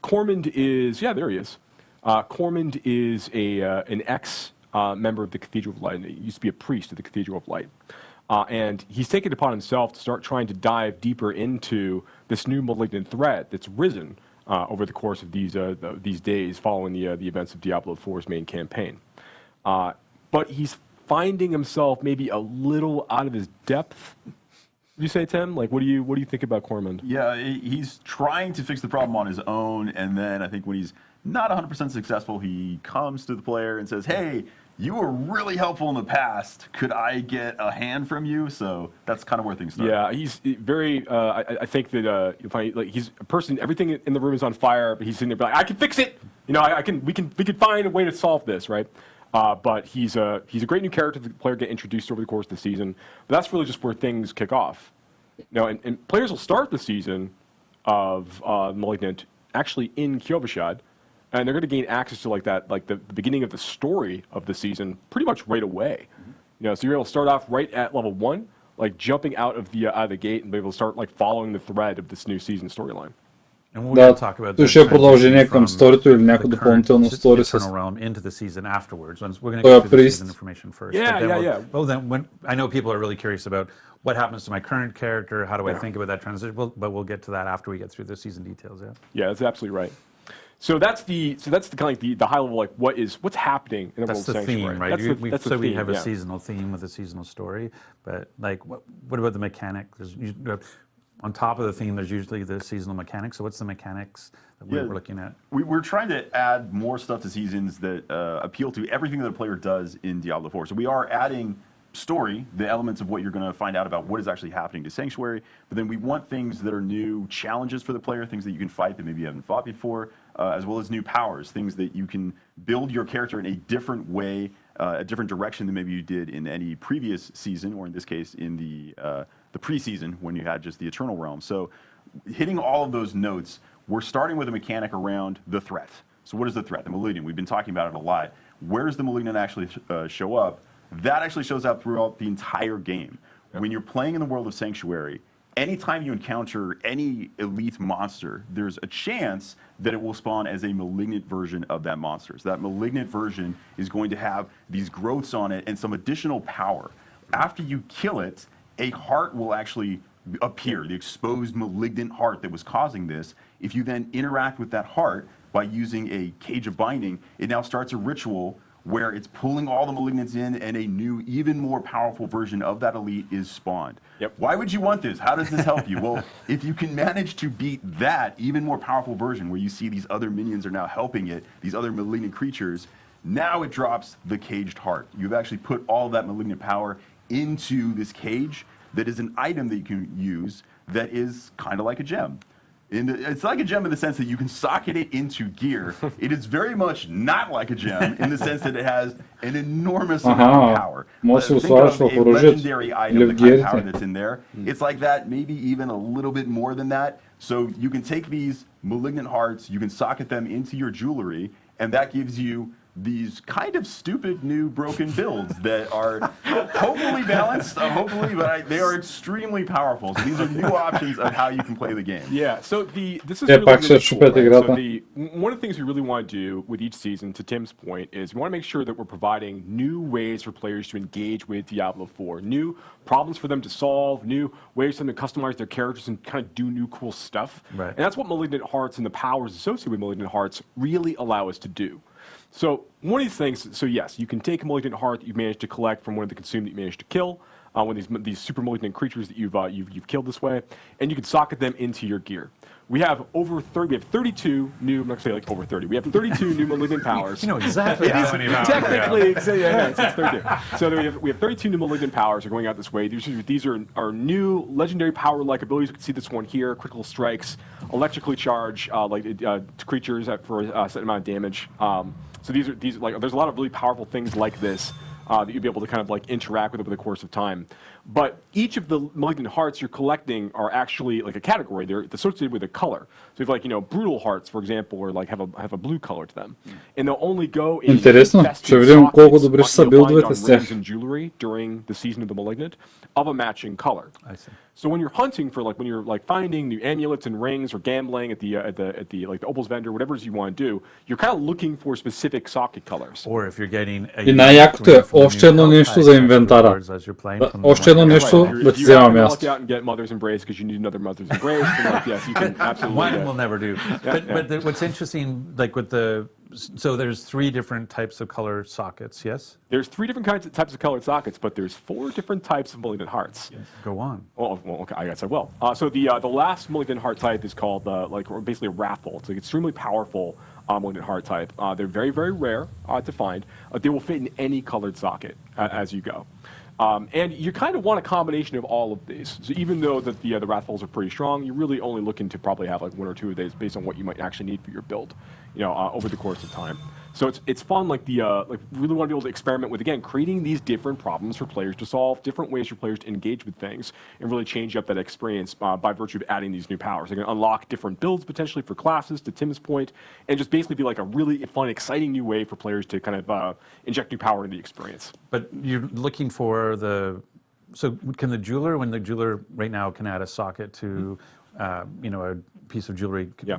Cormond is, yeah, there he is. Cormond is an ex-member of the Cathedral of Light. He used to be a priest of the Cathedral of Light. And he's taken it upon himself to start trying to dive deeper into this new malignant threat that's risen over the course of these days following the events of Diablo 4's main campaign. But he's finding himself maybe a little out of his depth. You say, Tim? Like, what do you think about Cormond? Yeah, he's trying to fix the problem on his own, and then I think when he's not 100% successful, he comes to the player and says, "Hey, you were really helpful in the past. Could I get a hand from you?" So that's kind of where things start. Yeah, he's very. I think that you'll find like he's a person. Everything in the room is on fire, but he's sitting there like, "I can fix it. You know, we can find a way to solve this, right?" But he's a great new character that the player get introduced over the course of the season. But that's really just where things kick off. You know, and players will start the season of Malignant actually in Kyovashad, and they're going to gain access to like the beginning of the story of the season pretty much right away. You know, so you're able to start off right at level 1, like jumping out of the gate and be able to start like following the thread of this new season storyline. Да, то ще е продължение към сторито или някакво допълнително стори с... into the season afterwards. We're going to get through the season information first. Yeah. Well, then I know people are really curious about what happens to my current character. How do I think about that transition? But we'll get to that after we get through the season details. Yeah, that's absolutely right. So that's the kind of like the high level, like what's happening in the world of Sanctuary. Theme, right? That's the theme, we have a seasonal theme with a seasonal story, but like what about the mechanic? On top of the theme, there's usually the seasonal mechanics. So what's the mechanics that we're looking at? We're trying to add more stuff to seasons that appeal to everything that a player does in Diablo 4. So we are adding story, the elements of what you're going to find out about what is actually happening to Sanctuary, but then we want things that are new challenges for the player, things that you can fight that maybe you haven't fought before, as well as new powers, things that you can build your character in a different way, a different direction than maybe you did in any previous season, or in this case in the preseason when you had just the Eternal Realm. So hitting all of those notes, we're starting with a mechanic around the threat. So what is the threat? The Malignant. We've been talking about it a lot. Where does the Malignant actually show up? That actually shows up throughout the entire game. When you're playing in the world of Sanctuary, anytime you encounter any elite monster, there's a chance that it will spawn as a malignant version of that monster. So that malignant version is going to have these growths on it and some additional power. After you kill it, a heart will actually appear, the exposed malignant heart that was causing this. If you then interact with that heart by using a cage of binding, it now starts a ritual where it's pulling all the malignants in and a new, even more powerful version of that elite is spawned. Why would you want this? How does this help you? Well, if you can manage to beat that even more powerful version where you see these other minions are now helping it, these other malignant creatures, now it drops the caged heart. You've actually put all of that malignant power into this cage that is an item that you can use that is kind of like a gem. It's like a gem in the sense that you can socket it into gear. It is very much not like a gem in the sense that it has an enormous amount of power. Think of a legendary item, the kind of power that's in there. It's like that, maybe even a little bit more than that. So you can take these malignant hearts, you can socket them into your jewelry, and that gives you these kind of stupid new broken builds that are hopefully balanced, they are extremely powerful. So these are new options of how you can play the game. Yeah, so this is really, really cool, right? So one of the things we really want to do with each season, to Tim's point, is we want to make sure that we're providing new ways for players to engage with Diablo 4, new problems for them to solve, new ways for them to customize their characters and kind of do new cool stuff. Right. And that's what Malignant Hearts and the powers associated with Malignant Hearts really allow us to do. So one of these things, so yes, you can take a Malignant Heart that you've managed to collect from one of the consumed that you managed to kill, when these super malignant creatures that you've killed this way, and you can socket them into your gear. We have 32 new, I'm not going to say like over 30, we have 32 new malignant powers. You know exactly how many powers. Technically, it's 32. So we have 32 new malignant powers are going out this way. These are new legendary power-like abilities. You can see this one here, critical strikes, electrically charge creatures for a set amount of damage. So these there's a lot of really powerful things like this that you'll be able to kind of like interact with over the course of time. But each of the malignant hearts you're collecting are actually like a category. They're associated with a color. So if like, brutal hearts, for example, or like have a blue color to them. And they'll only go in rings and jewelry during the season of the malignant of a matching color. I see. So when you're hunting for when you're finding new amulets and rings or gambling at the Opal's vendor, whatever it is you want to do, you're kind of looking for specific socket colors. Or if you're getting И най-якото е още едно нещо за инвентара. Още едно нещо да ти взема място. You out and get Mother's Embrace because you need another Mother's Embrace. And yes, you can absolutely. One will never do. But what's interesting, so there's 3 different types of color sockets, yes? There's 3 different types of colored sockets, but there's 4 different types of malignant hearts. Yes. Go on. Well, okay, I guess I will. So the last malignant heart type is called basically a wrathful. It's an extremely powerful malignant heart type. They're very, very rare to find. They will fit in any colored socket as you go. And you kind of want a combination of all of these. So even though the Wrathfuls are pretty strong, you're really only looking to probably have like 1 or 2 of these based on what you might actually need for your build, over the course of time. So it's fun, really want to be able to experiment with, again, creating these different problems for players to solve, different ways for players to engage with things, and really change up that experience by virtue of adding these new powers. They're going to unlock different builds potentially for classes, to Tim's point, and just basically be like a really fun, exciting new way for players to kind of inject new power into the experience. But you're looking for so can the jeweler, when the jeweler right now can add a socket to, a piece of jewelry? Yeah.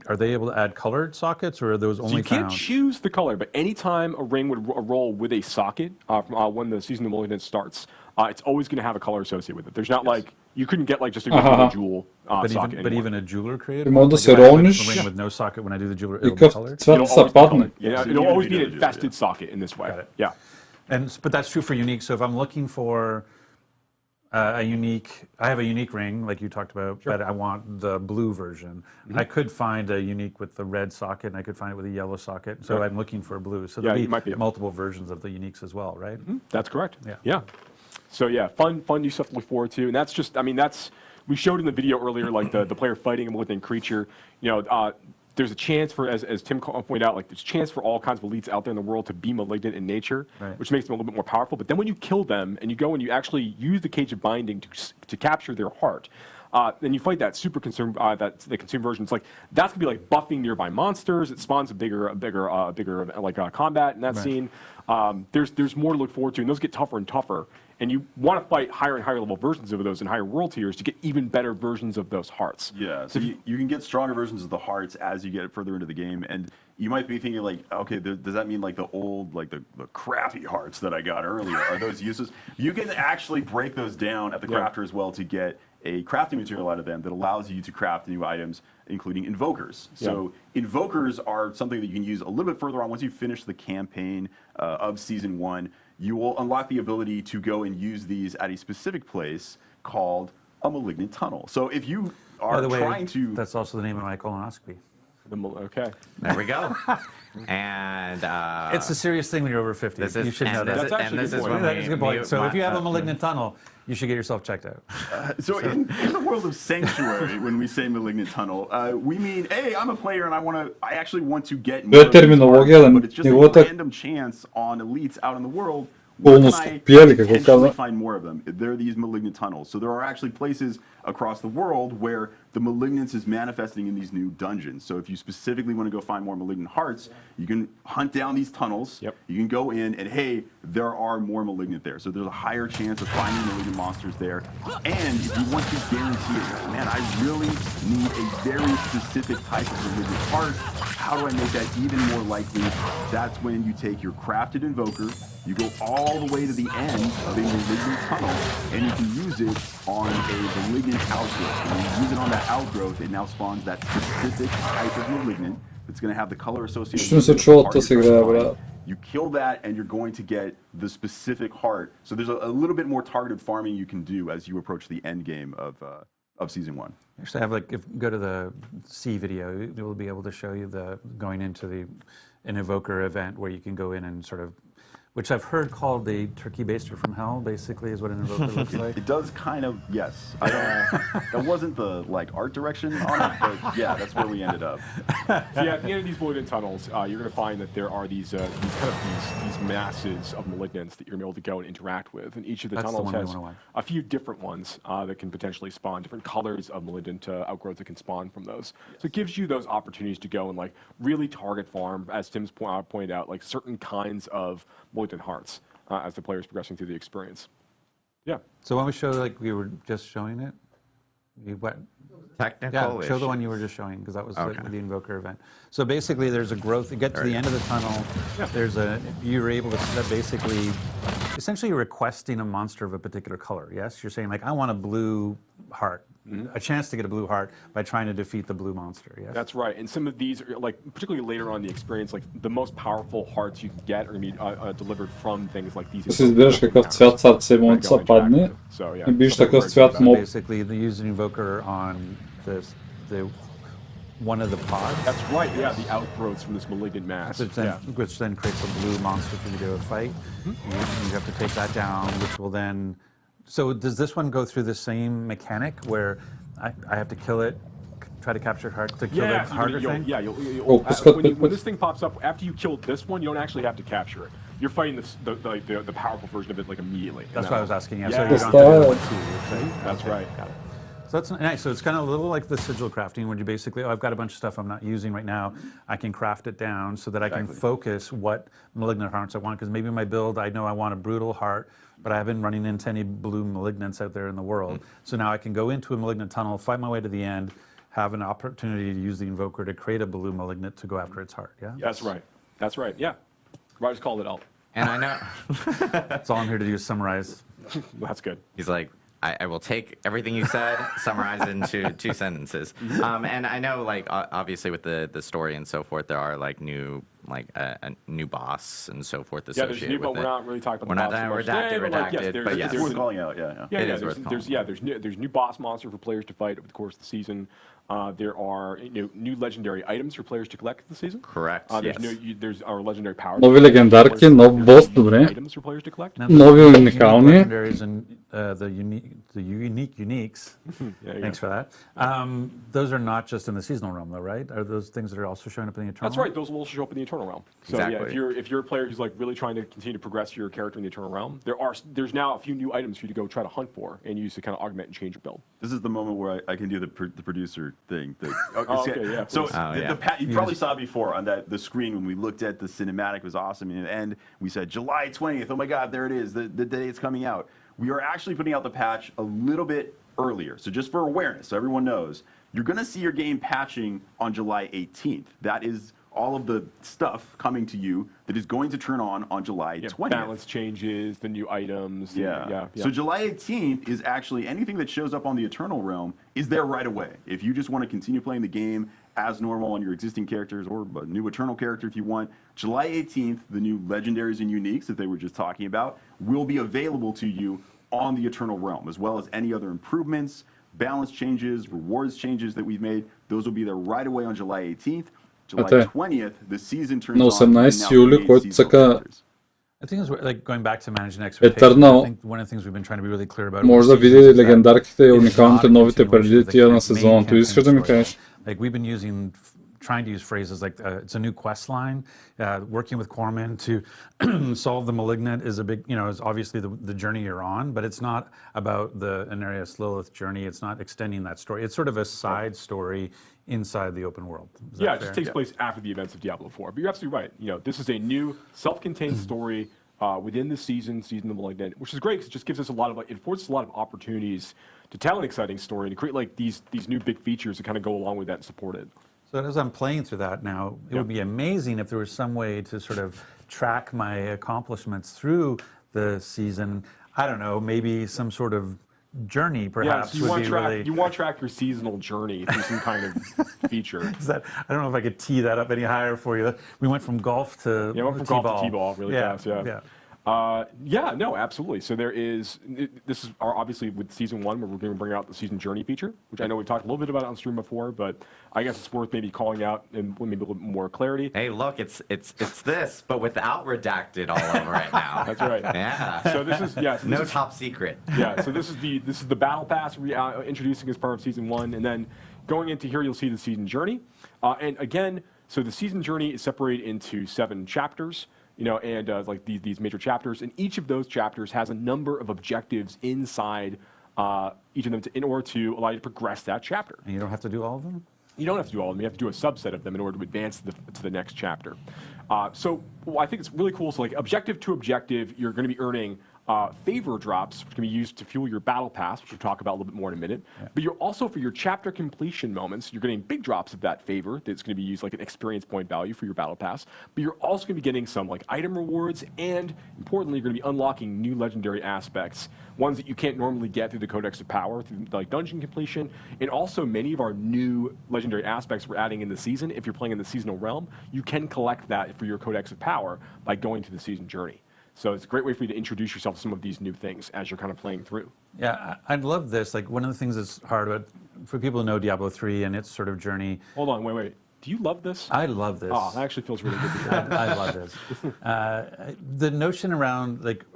Are they able to add colored sockets, or are those only you can't found? choose the color, but anytime a ring would roll with a socket when the season of malignance starts, it's always going to have a color associated with it. There's not you couldn't get just a regular jewel socket But even a jeweler created one? Like a ring with no socket, when I do the jeweler, it'll be colored? It'll always be an infested socket in this way. Got it. Yeah. But that's true for unique. So if I'm looking for I have a unique ring, like you talked about, but I want the blue version. I could find a unique with the red socket, and I could find it with a yellow socket. So I'm looking for blue. So there'll be multiple versions of the uniques as well, right? That's correct. Yeah. So fun new stuff to look forward to. And that's just, we showed in the video earlier, the player fighting a malignant creature. There's a chance for, as Tim pointed out, there's a chance for all kinds of elites out there in the world to be malignant in nature, which makes them a little bit more powerful. But then when you kill them and you go and you actually use the Cage of Binding to capture their heart, then you fight that super consume, the consume version. It's that's gonna be buffing nearby monsters. It spawns a bigger combat in that scene. There's more to look forward to, and those get tougher and tougher. And you want to fight higher and higher level versions of those in higher world tiers to get even better versions of those hearts. Yeah, so you can get stronger versions of the hearts as you get further into the game, and you might be thinking okay, does that mean the old, the crappy hearts that I got earlier, are those useless? You can actually break those down at the crafter as well to get a crafting material out of them that allows you to craft new items, including invokers. So invokers are something that you can use a little bit further on once you finish the campaign of Season 1. You will unlock the ability to go and use these at a specific place called a malignant tunnel. So if you are trying to... That's also the name of my colonoscopy. Okay. There we go. And it's a serious thing when you're over 50. You should know that. That's a good point. So if you have a malignant tunnel, you should get yourself checked out. So in the world of Sanctuary, when we say malignant tunnel, we mean, hey, I'm a player and I actually want to get more of these parts, but it's just a random chance on elites out in the world. Where can I potentially find more of them? There are these malignant tunnels. So there are actually places across the world where the malignance is manifesting in these new dungeons. So if you specifically want to go find more malignant hearts, you can hunt down these tunnels. You can go in and, hey, there are more malignant there. So there's a higher chance of finding malignant monsters there. And if you want to guarantee it, man, I really need a very specific type of malignant heart. How do I make that even more likely? That's when you take your crafted invoker, you go all the way to the end of a malignant tunnel, and you can use it on a malignant outgrowth. When you use it on that outgrowth, it now spawns that specific type of malignant that's going to have the color associated with it. You kill that, and you're going to get the specific heart. So there's a little bit more targeted farming you can do as you approach the end game of Season 1. Actually, I have like, if go to the C video, it will be able to show you going into an Evoker event where you can go in and sort of, which I've heard called the turkey baster from hell, basically, is what an Evoker looks like. It does kind of, yes. That wasn't the art direction on it, but yeah, that's where we ended up. So yeah, at the end of these Malignant tunnels, you're going to find that there are these masses of malignants that you're going to be able to go and interact with, and each of the tunnels has a few different ones that can potentially spawn different colors of malignant outgrowth that can spawn from those. So it gives you those opportunities to go and like really target farm, as Tim's pointed out, like certain kinds of malignant hearts as the player's progressing through the experience. Yeah. So when we show, like we were just showing it, technical show the one you were just showing, because that was the Invoker event. So basically, there's a growth. You get to the end of the tunnel. Yeah. You're able to set basically, essentially, you're requesting a monster of a particular color. Yes, you're saying like, I want a blue heart. A chance to get a blue heart by trying to defeat the blue monster. Yes. That's right. And some of these, are, like particularly later on in the experience, like the most powerful hearts you can get are going to be delivered from things like these. Си избираш какъв цвят са падне и биш такъв цвят моб. Basically, they use an Invoker on the one of the pods. That's right. Yeah, the outgrowths from this malignant mass. Which then creates a blue monster for you to fight. You have to take that down, which will then. So does this one go through the same mechanic where I have to kill it, try to capture heart to kill the harder thing? When this thing pops up, after you kill this one, you don't actually have to capture it. You're fighting the powerful version of it like immediately. That's what I was asking. Yeah. So you don't have to do 1, 2. That's right. Got it. So that's nice. So it's kind of a little like the sigil crafting, where you basically, I've got a bunch of stuff I'm not using right now. I can craft it down so that I can focus what malignant hearts I want. Because maybe my build, I know I want a brutal heart, but I haven't been running into any blue malignants out there in the world. So now I can go into a malignant tunnel, fight my way to the end, have an opportunity to use the Invoker to create a blue malignant to go after its heart. Yeah. That's right. That's right. Yeah. Roger's called it out. And I know. That's all I'm here to do is summarize. That's good. He's like, I will take everything you said, summarize it into 2 sentences. And I know, like, obviously with the story and so forth, there are like a new boss and so forth associated with it. We're not really talking about the boss. We're not redacted, but yes. It's worth calling out, There's new boss monster for players to fight over the course of the season. There are new legendary items for players to collect this season. Correct. There's our legendary powers. Нови легендарки, нов бос, добре. Items for players to collect. Нови уникални. The unique uniques. Thanks for that. Those are not just in the seasonal realm, though, right? Are those things that are also showing up in the Eternal? That's right. Those will also show up in the Eternal realm. So exactly. Yeah, if you're a player who's like really trying to continue to progress your character in the Eternal realm, there's now a few new items for you to go try to hunt for and use to kind of augment and change your build. This is the moment where I can do the producer thing. Yeah. So you probably saw it before on the screen when we looked at the cinematic. It was awesome. And we said July 20th. Oh my God, there it is. The day it's coming out. We are actually putting out the patch a little bit earlier. So just for awareness, so everyone knows, you're going to see your game patching on July 18th. That is all of the stuff coming to you that is going to turn on July 20th. Balance changes, the new items. So July 18th is actually anything that shows up on the Eternal Realm is there right away. If you just want to continue playing the game as normal on your existing characters or a new Eternal character if you want, July 18th, the new legendaries and uniques that they were just talking about will be available to you on the Eternal Realm, as well as any other improvements, balance changes, rewards changes that we've made. Those will be there right away on July 18th. July 20th, the season turns on. 18 юли, който цъка I think it's like going back to managing expectations. I think one of the things we've been trying to be really clear about. Може да види легендарките и уникалните новите преди тия на сезона. Той искаш да ми кажеш? Like we've been trying to use phrases like it's a new quest line. Working with Corman to solve the malignant is a big, is obviously the journey you're on, but it's not about the Aneria Slilith journey. It's not extending that story. It's sort of a side story inside the open world. It just takes place after the events of Diablo 4. But you're absolutely right. This is a new self-contained story within the season of the Malignant, which is great because it just gives us it affords us a lot of opportunities to tell an exciting story and to create like these new big features to kind of go along with that and support it. So as I'm playing through that now, it would be amazing if there was some way to sort of track my accomplishments through the season. I don't know, maybe some sort of journey, perhaps, you would want be track, really... You want to track your seasonal journey through some kind of feature. I don't know if I could tee that up any higher for you. We went from golf to went from golf to t-ball really fast. No, absolutely. So this is obviously with season 1, where we're going to bring out the season journey feature, which I know we talked a little bit about on stream before, but I guess it's worth maybe calling out and maybe a little bit more clarity. Hey, look, it's this, but without redacted all over it now. That's right. Yeah. So this is no top secret. Yeah. So this is the battle pass introducing as part of season 1, and then going into here you'll see the season journey, and again, so the season journey is separated into 7 chapters. And like these major chapters, and each of those chapters has a number of objectives inside each of them in order to allow you to progress that chapter. And you don't have to do all of them? You don't have to do all of them. You have to do a subset of them in order to advance to the next chapter. So I think it's really cool. So like objective to objective, you're going to be earning favor drops, which can be used to fuel your battle pass, which we'll talk about a little bit more in a minute. Yeah. But you're also, for your chapter completion moments, you're getting big drops of that favor that's going to be used like an experience point value for your battle pass. But you're also going to be getting some like item rewards, and importantly, you're going to be unlocking new legendary aspects, ones that you can't normally get through the Codex of Power, through like dungeon completion, and also many of our new legendary aspects we're adding in the season. If you're playing in the seasonal realm, you can collect that for your Codex of Power by going to the season journey. So it's a great way for you to introduce yourself to some of these new things as you're kind of playing through. Yeah, I love this. Like, one of the things that's hard about, for people who know Diablo 3 and its sort of journey... Hold on, wait. Do you love this? I love this. Oh, that actually feels really good to hear. I love this. The notion around, like,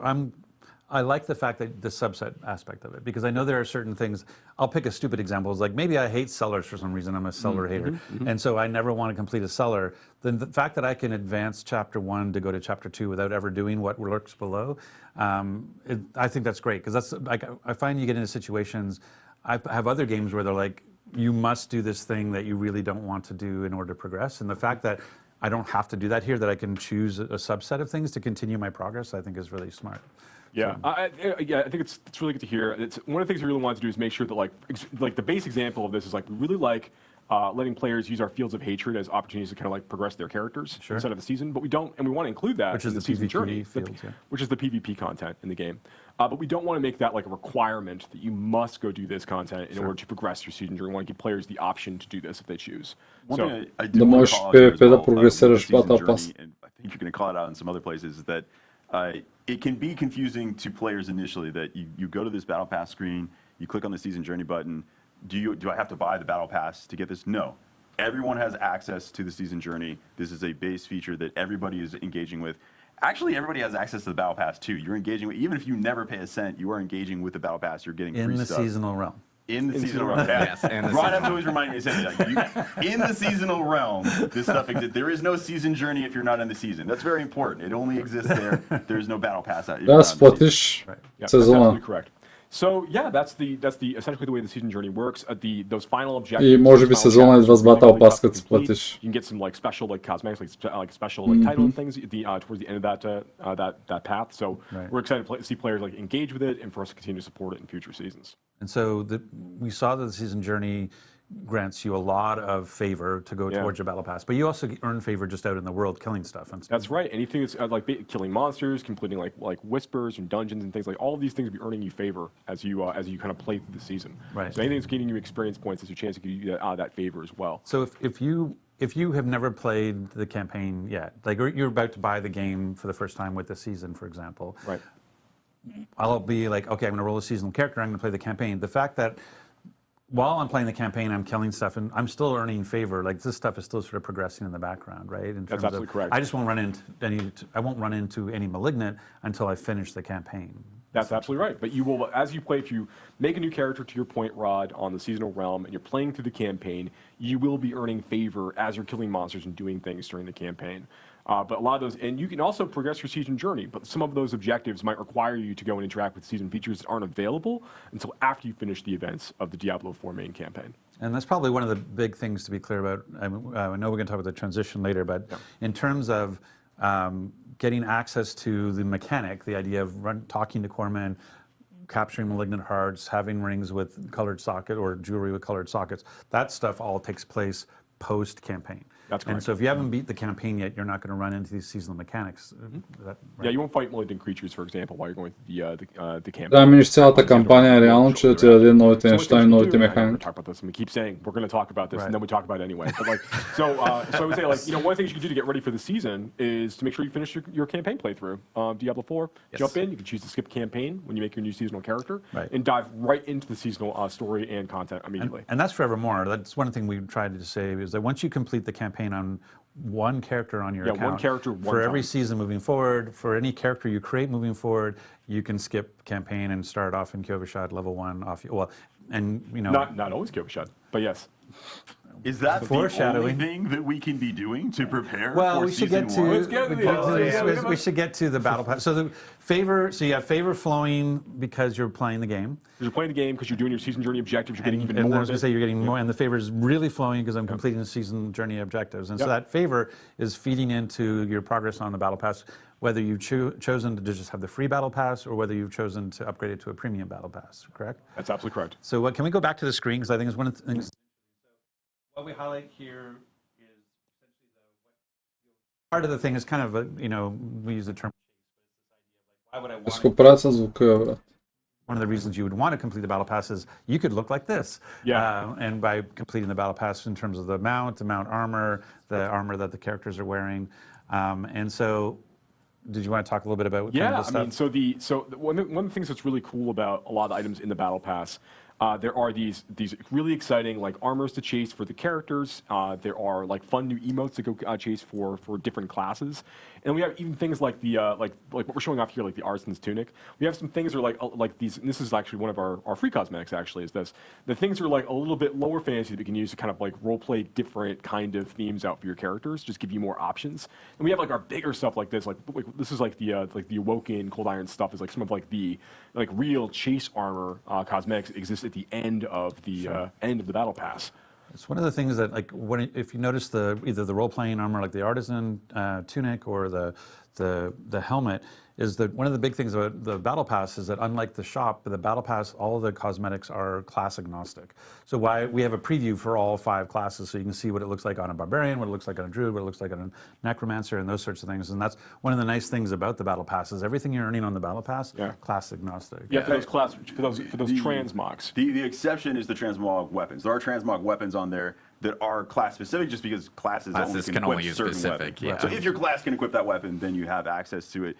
I like the fact that the subset aspect of it, because I know there are certain things. I'll pick a stupid example. It's like, maybe I hate sellers for some reason. I'm a seller hater. And so I never want to complete a seller. Then the fact that I can advance chapter 1 to go to chapter 2 without ever doing what lurks below, I think that's great, because that's like, I find you get into situations. I have other games where they're like, you must do this thing that you really don't want to do in order to progress. And the fact that I don't have to do that here, that I can choose a subset of things to continue my progress, I think is really smart. Yeah, I think it's really good to hear. It's one of the things we really want to do is make sure that like the base example of this is like, we really like letting players use our fields of hatred as opportunities to kind of like progress their characters inside of the season, but we don't, and we want to include that in the season journey, which is the PvP content in the game. But we don't want to make that like a requirement that you must go do this content in order to progress your season journey. We want to give players the option to do this if they choose. Да можеш PvP да прогресираш Battle Pass. And I think you're going to call it out in some other places, is that it can be confusing to players initially that you go to this Battle Pass screen, you click on the Season Journey button. Do I have to buy the Battle Pass to get this? No. Everyone has access to the Season Journey. This is a base feature that everybody is engaging with. Actually, everybody has access to the Battle Pass too. You're engaging with, even if you never pay a cent, you are engaging with the Battle Pass. You're getting free stuff. In the seasonal realm. In the seasonal realm, yes. Ron has always reminded me, in the seasonal realm, this stuff exists. There is no season journey if you're not in the season. That's very important. It only exists there. There's no battle pass out. Да, сплатиш сезона. Correct. So yeah, that's essentially the way the season journey works. Those final objectives. И може би сезона идва с Battle Pass, като сплатиш. You can get some like special like cosmetics, like special like title and things at towards the end of that path. So we're excited to see players like engage with it and for us to continue to support it in future seasons. And so we saw that the season journey grants you a lot of favor to go towards your battle pass, but you also earn favor just out in the world killing stuff. That's right. Anything that's like killing monsters, completing like whispers and dungeons and things, like all of these things will be earning you favor as you kind of play through the season. Right. So anything that's getting you experience points is a chance to give you that favor as well. So if you have never played the campaign yet, like you're about to buy the game for the first time with the season, for example, right? I'll be like, okay, I'm going to roll a seasonal character. I'm going to play the campaign. The fact that while I'm playing the campaign, I'm killing stuff, and I'm still earning favor. Like, this stuff is still sort of progressing in the background, right? That's absolutely correct. I just won't run into any malignant until I finish the campaign. That's absolutely right. But you will, as you play, if you make a new character, to your point, Rod, on the seasonal realm, and you're playing through the campaign, you will be earning favor as you're killing monsters and doing things during the campaign. But a lot of those, and you can also progress your season journey, but some of those objectives might require you to go and interact with season features that aren't available until after you finish the events of the Diablo 4 main campaign. And that's probably one of the big things to be clear about. I know we're going to talk about the transition later, but in terms of getting access to the mechanic, the idea of talking to core men, capturing malignant hearts, having rings with colored socket or jewelry with colored sockets, that stuff all takes place post-campaign. That's correct. And so if you haven't beat the campaign yet, you're not going to run into these seasonal mechanics. Yeah, you won't fight malignant creatures, for example, while you're going through the campaign. Трябва да минеш цялата кампания реално, че да ти даде новите неща и новите механики. Talk about this, and we keep saying we're going to talk about this, and then we talk about it anyway. But like, so I would say, like, you know, one of the things you can do to get ready for the season is to make sure you finish your campaign playthrough. Diablo 4, jump in. You can choose to skip campaign when you make your new seasonal character, and dive right into the seasonal story and content immediately. And that's forevermore. That's one thing we tried to say is that once you complete the campaign on one character on your account, one character, for every season moving forward, for any character you create moving forward, you can skip campaign and start off in Kyovashad level 1 off. Well, and you know, not always Kyovashad, but yes. Is that the only thing that we can be doing to prepare for we should get to we should get to the battle pass. So the favor, so you have favor flowing because you're playing the game. You're playing the game because you're doing your season journey objectives. You're getting even more. I was going to say you're getting more, and the favor is really flowing because I'm completing the season journey objectives, and so that favor is feeding into your progress on the battle pass. Whether you've chosen to just have the free battle pass or whether you've chosen to upgrade it to a premium battle pass, correct? That's absolutely correct. So can we go back to the screen because I think it's one of the things. What we highlight here is essentially part of the thing is kind of a, you know, we use the term. Why would I want? One of the reasons you would want to complete the battle pass is you could look like this. And by completing the battle pass in terms of the mount armor, the armor that the characters are wearing, and so. Did you want to talk a little bit about kind of this stuff? I mean, so one of the things that's really cool about a lot of the items in the battle pass, there are these really exciting like armors to chase for the characters. There are like fun new emotes to go chase for different classes, and we have even things like the like what we're showing off here, like the Artisan's Tunic. We have some things that are like these. And this is actually one of our free cosmetics. Actually, is this the things are like a little bit lower fantasy that we can use to kind of like role play different kind of themes out for your characters, just give you more options. And we have like our bigger stuff like this. Like this is like the Awoken Cold Iron stuff is like some of like the like real chase armor cosmetics that exist at the end of the battle pass. It's one of the things that, like, if you notice either the role-playing armor, like the Artisan tunic, or the helmet, is that one of the big things about the battle pass is that unlike the shop, the battle pass, all of the cosmetics are class agnostic. So we have a preview for all 5 classes, so you can see what it looks like on a barbarian, what it looks like on a druid, what it looks like on a necromancer, and those sorts of things. And that's one of the nice things about the battle pass is everything you're earning on the battle pass, class agnostic. Yeah, for those transmogs. The exception is the transmog weapons. There are transmog weapons on there that are class specific, just because classes can only use certain specific. Weapons. So if your class can equip that weapon, then you have access to it.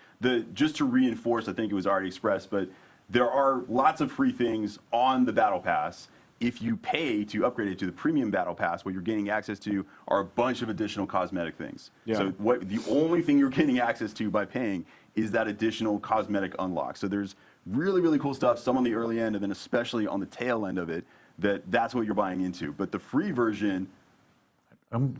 Just to reinforce, I think it was already expressed, but there are lots of free things on the battle pass. If you pay to upgrade it to the premium battle pass, what you're gaining access to are a bunch of additional cosmetic things. So the only thing you're getting access to by paying is that additional cosmetic unlock. So there's really, really cool stuff, some on the early end, and then especially on the tail end of it, that's what you're buying into. But the free version...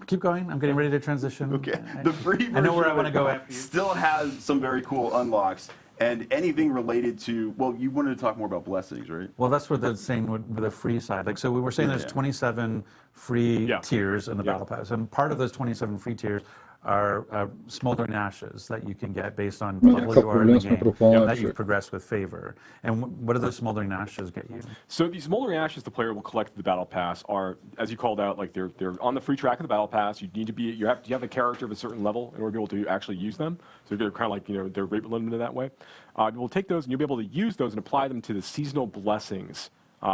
Keep going. I'm getting ready to transition. Okay. The free version I know where I want to go after you. Still has some very cool unlocks. And anything related to, well, you wanted to talk more about blessings, right? Well, that's what they're saying with the free side. Like, so we were saying there's 27 free tiers in the battle pass. And part of those 27 free tiers are smoldering ashes that you can get based on how level you are in the game that you've progressed with favor. And what do those smoldering ashes get you? So these smoldering ashes the player will collect at the battle pass are, as you called out, like they're on the free track of the battle pass. You need to be you have a character of a certain level in order to be able to actually use them. So they're kind of like, you know, they're rate limited that way. We'll take those and you'll be able to use those and apply them to the seasonal blessings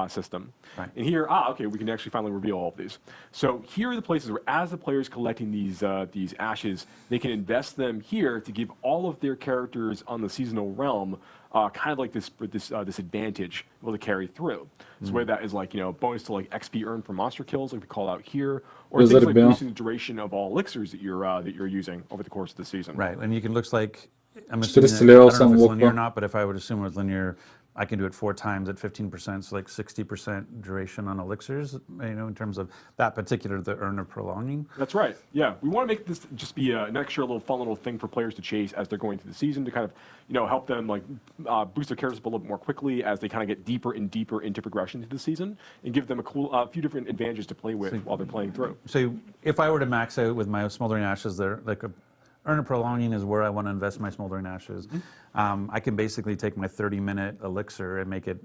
system. Right. And here, okay, we can actually finally reveal all of these. So here are the places where, as the player is collecting these ashes, they can invest them here to give all of their characters on the seasonal realm kind of like this advantage able to carry through. So whether that is like, you know, bonus to like XP earned from monster kills, like we call out here, or things like boosting the duration of all elixirs that you're using over the course of the season. Right, and you can looks like I'm assuming that, I don't know if it's linear or not, but if I would assume it was linear, I can do it 4 times at 15%, so like 60% duration on elixirs, you know, in terms of that particular, the earn or prolonging. That's right, yeah. We want to make this just be an extra little fun little thing for players to chase as they're going through the season to kind of, you know, help them like boost their characters up a little bit more quickly as they kind of get deeper and deeper into progression through the season and give them a few different advantages to play with while they're playing through. So if I were to max out with my Smoldering Ashes, they're like earn or prolonging is where I want to invest my Smoldering Ashes. I can basically take my 30-minute elixir and make it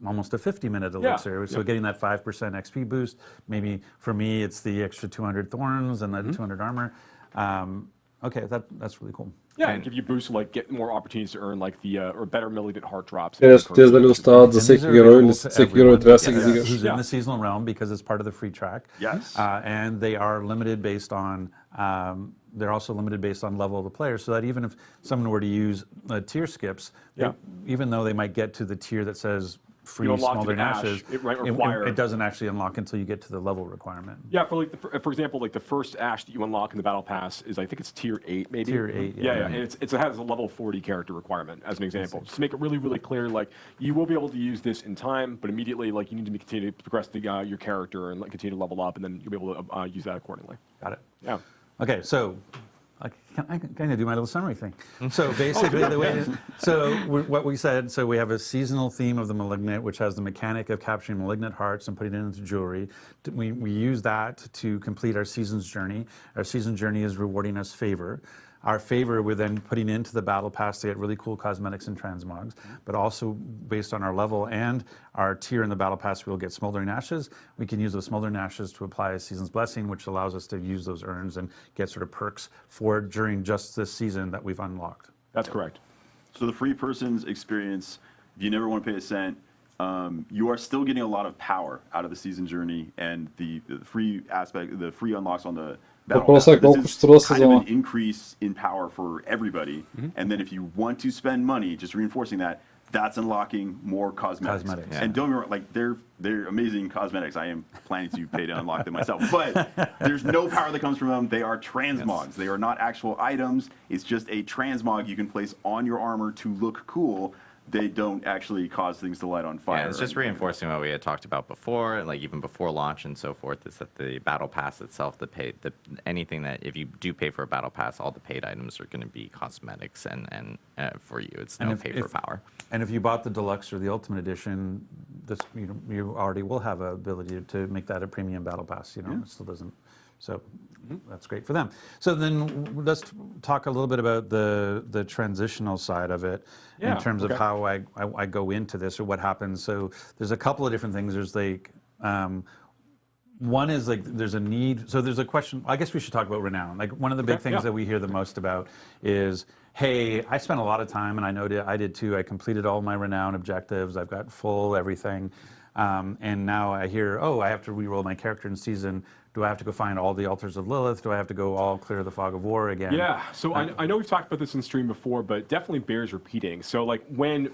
almost a 50-minute elixir. So getting that 5% XP boost. Maybe for me, it's the extra 200 thorns and the 200 armor. Okay, that's really cool. Yeah, and give you boosts to like get more opportunities to earn like the or better malignant heart drops. Те дали остават за всеки герой или всеки герой трябва да се ги Who's дигаш. in the seasonal realm because it's part of the free track. Yes. And they are limited based on. They're also limited based on level of the player, so that even if someone were to use tier skips, even though they might get to the tier that says free smoldering ashes, it doesn't actually unlock until you get to the level requirement. Yeah, for like for example, like the first ash that you unlock in the battle pass is I think it's tier 8 maybe. Tier 8, yeah. And it has a level 40 character requirement as an example. Just to make it really, really clear, like you will be able to use this in time, but immediately like you need to continue to progress your character and like, continue to level up, and then you'll be able to use that accordingly. Got it. Yeah. Okay, so I can kind of do my little summary thing. So basically, what we said, so we have a seasonal theme of the malignant, which has the mechanic of capturing malignant hearts and putting it into jewelry. We use that to complete our season's journey. Our season journey is rewarding us favor. Our favor, we're then putting into the battle pass to get really cool cosmetics and transmogs, but also based on our level and our tier in the battle pass, we'll get smoldering ashes. We can use those smoldering ashes to apply a season's blessing, which allows us to use those urns and get sort of perks for during just this season that we've unlocked. That's correct. So the free person's experience, if you never want to pay a cent, you are still getting a lot of power out of the season journey and the free aspect, the free unlocks on the Въпросът е колко струва сезона. Kind of an increase in power for everybody. And then if you want to spend money, just reinforcing that, that's unlocking more cosmetics. And don't get me wrong, like they're amazing cosmetics. I am planning to pay to unlock them myself. But there's no power that comes from them. They are transmogs. They are not actual items. It's just a transmog you can place on your armor to look cool. They don't actually cause things to light on fire. Yeah, it's just reinforcing what we had talked about before, like even before launch and so forth, is that the battle pass itself, anything that if you do pay for a battle pass, all the paid items are going to be cosmetics and for you. It's no pay for power. And if you bought the deluxe or the ultimate edition, you already will have an ability to make that a premium battle pass. It still doesn't. So that's great for them. So then let's talk a little bit about the transitional side of it in terms of how I go into this or what happens. So there's a couple of different things. There's like, one is like there's a need. So there's a question, I guess we should talk about renown. Like one of the big things that we hear the most about is, hey, I spent a lot of time, and I know I did too, I completed all my renown objectives, I've got full everything. And now I hear, oh, I have to reroll my character in season. Do I have to go find all the altars of Lilith? Do I have to go all clear the fog of war again? Yeah, so I know we've talked about this in stream before, but it definitely bears repeating. So like when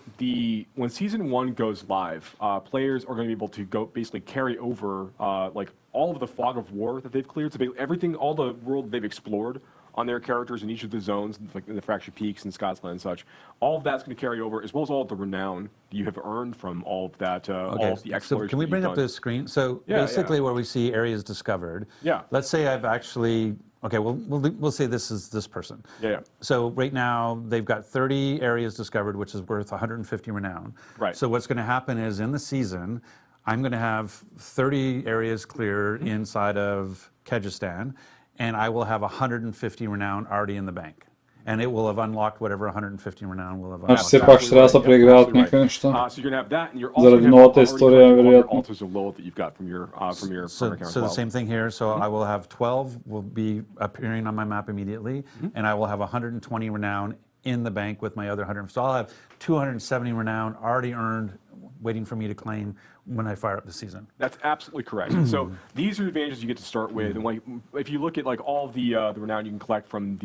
season 1 goes live, players are going to be able to go basically carry over like all of the fog of war that they've cleared. So everything, all the world they've explored on their characters in each of the zones, like in the Fractured Peaks and Scotsland and such. All of that's going to carry over, as well as all of the renown you have earned from all of that, all of the exploration. So can we bring up the screen? So basically where we see areas discovered. Yeah. Let's say I've actually, okay, we'll say this is this person. Yeah. So right now they've got 30 areas discovered, which is worth 150 renown. Right. So what's going to happen is in the season, I'm going to have 30 areas clear inside of Kyrgyzstan, and I will have 150 renown already in the bank. And it will have unlocked whatever 150 renown will have unlocked. Все пак ще трябва да се преиграват някакви неща. So you're going to have that, and you're also Заради going to новата have история, вероятно. altars of Lilith that you've got from your partner So the same thing here. So I will have 12 will be appearing on my map immediately, and I will have 120 renown in the bank with my other 100. So I'll have 270 renown already earned, waiting for me to claim when I fire up the season. That's absolutely correct. So these are the advantages you get to start with, and like if you look at like all of the renown you can collect from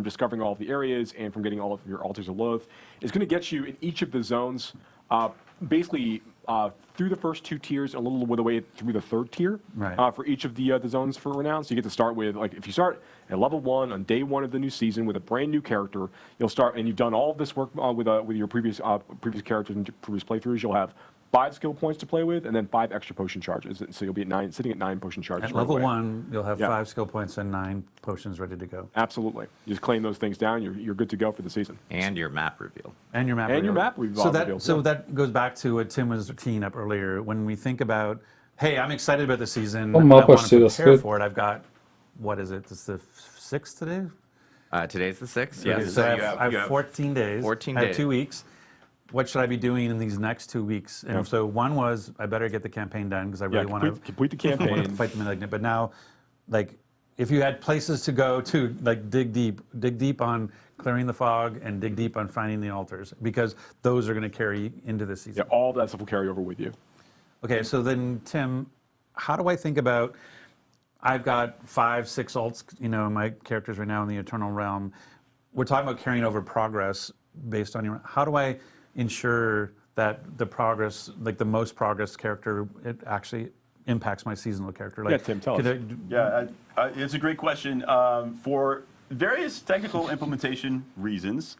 discovering all of the areas and from getting all of your altars of Lilith, it's going to get you in each of the zones, basically through the first 2 tiers and a little bit of the way through the 3rd tier for each of the zones for renown. So you get to start with, like if you start at level 1 on day 1 of the new season with a brand new character, you'll start, and you've done all of this work with your previous characters and previous playthroughs. You'll have 5 skill points to play with, and then 5 extra potion charges. So you'll be at sitting at 9 potion charges. At level 1, you'll have 5 skill points and 9 potions ready to go. Absolutely. You just claim those things down, you're good to go for the season. And your map reveal. And your map reveal. So that goes back to what Tim was teeing up earlier. When we think about, hey, I'm excited about the season, I want to prepare for it. I've got, what is it? It's the 6th today? Today's the 6th, yes. So I have 14 days. 14 I have days. 2 weeks. what should I be doing in these next 2 weeks? And so one was, I better get the campaign done because I really want to complete the campaign, fight the malignant. But now, like, if you had places to go to, like, dig deep on clearing the fog and dig deep on finding the altars, because those are going to carry into this season. Yeah, all that stuff will carry over with you. Okay, so then, Tim, how do I think about, I've got 5, 6 alts, you know, my characters right now in the Eternal Realm. We're talking about carrying over progress based on your, how do I ensure that the progress, like the most progress character, it actually impacts my seasonal character? Like, yeah, Tim, tell us. It's a great question. For various technical implementation reasons,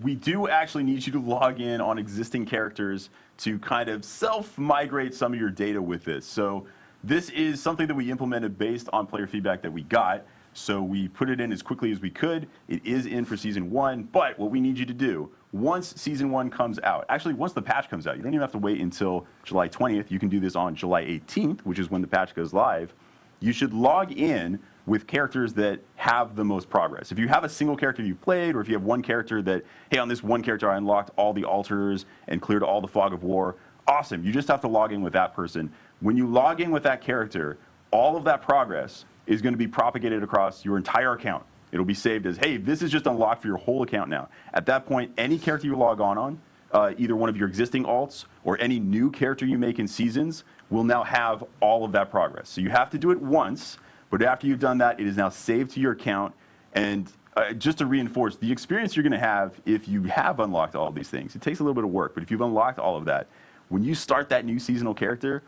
we do actually need you to log in on existing characters to kind of self-migrate some of your data with this. So this is something that we implemented based on player feedback that we got. So we put it in as quickly as we could. It is in for Season 1, but what we need you to do, once Season 1 comes out, actually once the patch comes out, you don't even have to wait until July 20th. You can do this on July 18th, which is when the patch goes live. You should log in with characters that have the most progress. If you have a single character you've played, or if you have one character that, hey, on this one character I unlocked all the altars and cleared all the fog of war, awesome. You just have to log in with that person. When you log in with that character, all of that progress is going to be propagated across your entire account. It'll be saved as, hey, this is just unlocked for your whole account now. At that point, any character you log on, either one of your existing alts or any new character you make in seasons will now have all of that progress. So you have to do it once, but after you've done that, it is now saved to your account. And just to reinforce, the experience you're going to have if you have unlocked all of these things, it takes a little bit of work, but if you've unlocked all of that, when you start that new seasonal character,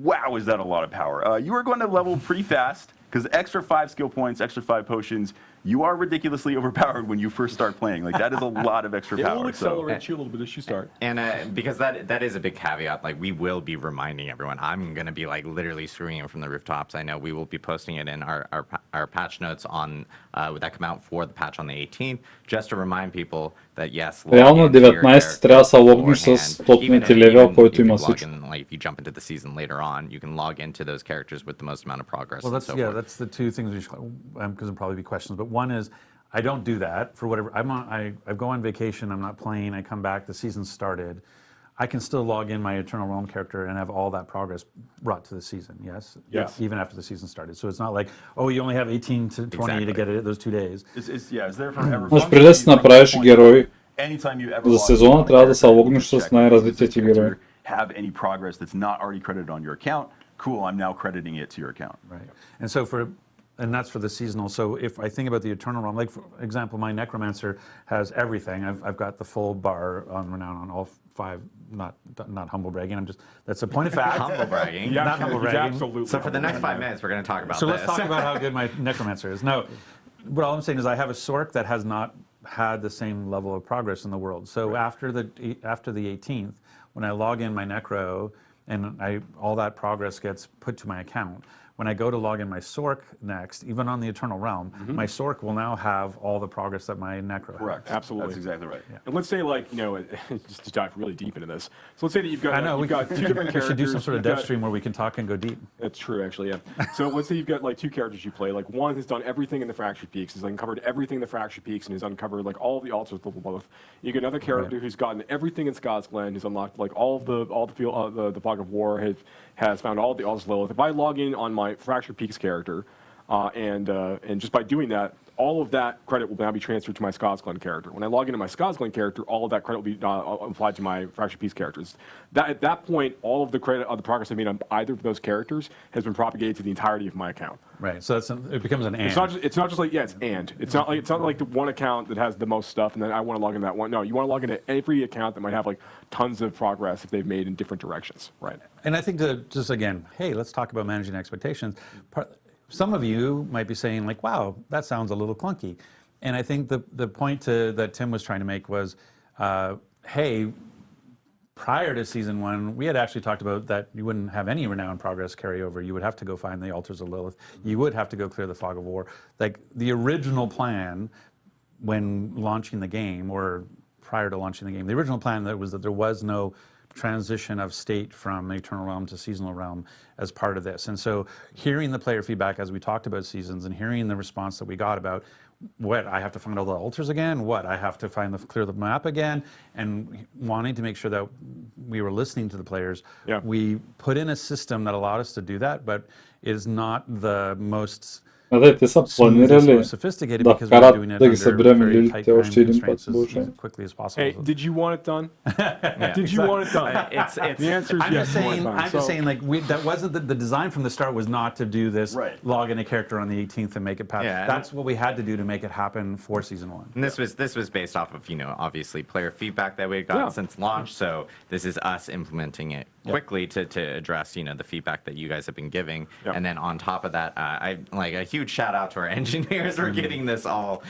wow, is that a lot of power. You are going to level pretty fast, because extra 5 skill points, extra 5 potions, you are ridiculously overpowered when you first start playing. Like, that is a lot of extra power. It will accelerate you a little bit as you start. And because that is a big caveat, like, we will be reminding everyone. I'm going to be, like, literally screaming from the rooftops. I know we will be posting it in our patch notes on that come out for the patch on the 18th, just to remind people that, yes, реално 19 трябва да се логнеш с 100 левел, който има всичко. Like, if you jump into the season later on, you can log into those characters with the most amount of progress. Well, that's the two things we should, because there'll probably be questions. But one is, I don't do that for whatever. I go on vacation. I'm not playing. I come back. The season started. I can still log in my Eternal Realm character and have all that progress brought to the season. Yes. Yes. Even after the season started. So it's not like, oh, you only have 18 to 20 to get it those 2 days. It's there forever. Може преди да си направиш герой за сезона, трябва да се логнеш с най-развитите герои. Have any progress that's not already credited on your account? Cool, I'm now crediting it to your account. Right. And so that's for the seasonal. So if I think about the Eternal Realm, like for example, my Necromancer has everything. I've got the full bar on renown on all 5. Not humble bragging. That's a point of fact. Humble bragging. Not humble bragging. Absolutely. So for the next 5 minutes, we're going to talk about so this. let's talk about how good my Necromancer is. No, but all I'm saying is I have a Sork that has not had the same level of progress in the world. So after the 18th, when I log in my Necro and all that progress gets put to my account, when I go to log in my Sork next, even on the Eternal Realm, my Sork will now have all the progress that my Necro Correct. has. Absolutely. That's exactly right. Yeah. And let's say, like, you know, just to dive really deep into this. So let's say that you've got, I know, you've got 2 different characters. We should do some sort of dev stream where we can talk and go deep. That's true, actually, yeah. So let's say you've got, like, 2 characters you play. Like, one has done everything in the Fractured Peaks, has uncovered everything in the Fractured Peaks, and has uncovered, like, all the altars level both. You get another character who's gotten everything in Scott's Glen, who's unlocked, like, all the Fog of War, has found all the altars Lilith. If I log in on my Fractured Peaks character, and just by doing that, all of that credit will now be transferred to my Scott's Glen character. When I log into my Scott's Glen character, all of that credit will be applied to my Fractured Peaks characters. At that point, all of the credit of the progress I made on either of those characters has been propagated to the entirety of my account. Right. So it becomes an and. It's not just like it's and. It's not like the one account that has the most stuff, and then I want to log into that one. No, you want to log into every account that might have like tons of progress if they've made in different directions. Right. And I think to just again, hey, let's talk about managing expectations. Some of you might be saying like, wow, that sounds a little clunky. And I think the point that Tim was trying to make was, hey, prior to season 1, we had actually talked about that you wouldn't have any renown progress carryover. You would have to go find the altars of Lilith. You would have to go clear the Fog of War. Like the original plan when launching the game, or prior to launching the game, the original plan that there was no transition of state from Eternal Realm to Seasonal Realm as part of this. And so hearing the player feedback as we talked about seasons and hearing the response that we got about what, I have to find all the altars again? What, I have to clear the map again? And wanting to make sure that we were listening to the players, we put in a system that allowed us to do that, but it is not the most те са планирали да вкарат да ги съберем лилите още един път. Hey, did you want it done? Did you want it done? The answer is yes. I'm just saying, like, that wasn't the design from the start was not to do this, log in a character on the 18th and make it pass. That's what we had to do to make it happen for season 1. And this was based off of, obviously player feedback that we got since launch. So this is us implementing it quickly to address, the feedback that you guys have been giving. And then on top of that, I like a huge shout out to our engineers for getting this all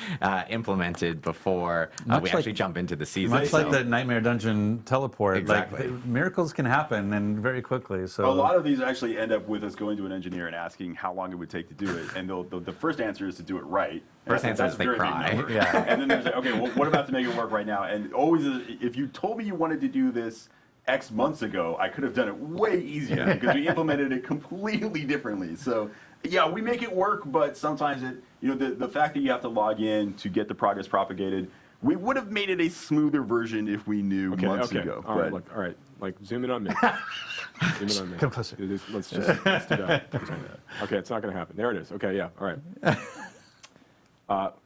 implemented before we actually jump into the season. Much like the Nightmare Dungeon teleport, exactly. Like miracles can happen and very quickly. So a lot of these actually end up with us going to an engineer and asking how long it would take to do it, and the first answer is to do it right. First answer is they cry. And then there's okay, well, what about to make it work right now? And always, if you told me you wanted to do this X months ago, I could have done it way easier because we implemented it completely differently. So yeah, we make it work, but sometimes the fact that you have to log in to get the progress propagated, we would have made it a smoother version if we knew months ago. All right, like zoom in on me. Zoom in on me. Come closer. Let's do that. Okay, it's not going to happen. There it is. Okay, yeah, all right.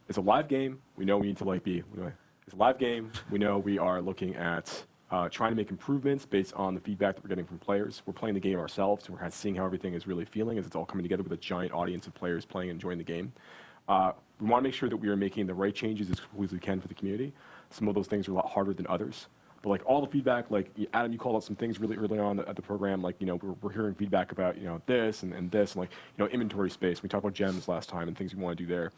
It's a live game. We know we need to it's a live game. We know we are looking at trying to make improvements based on the feedback that we're getting from players. We're playing the game ourselves, and we're kind of seeing how everything is really feeling as it's all coming together with a giant audience of players playing and enjoying the game. We want to make sure that we are making the right changes as quickly as we can for the community. Some of those things are a lot harder than others. But like all the feedback, like Adam, you called out some things really early on at the program, like, we're hearing feedback about, this and this, and like, inventory space. We talked about gems last time and things we want to do there.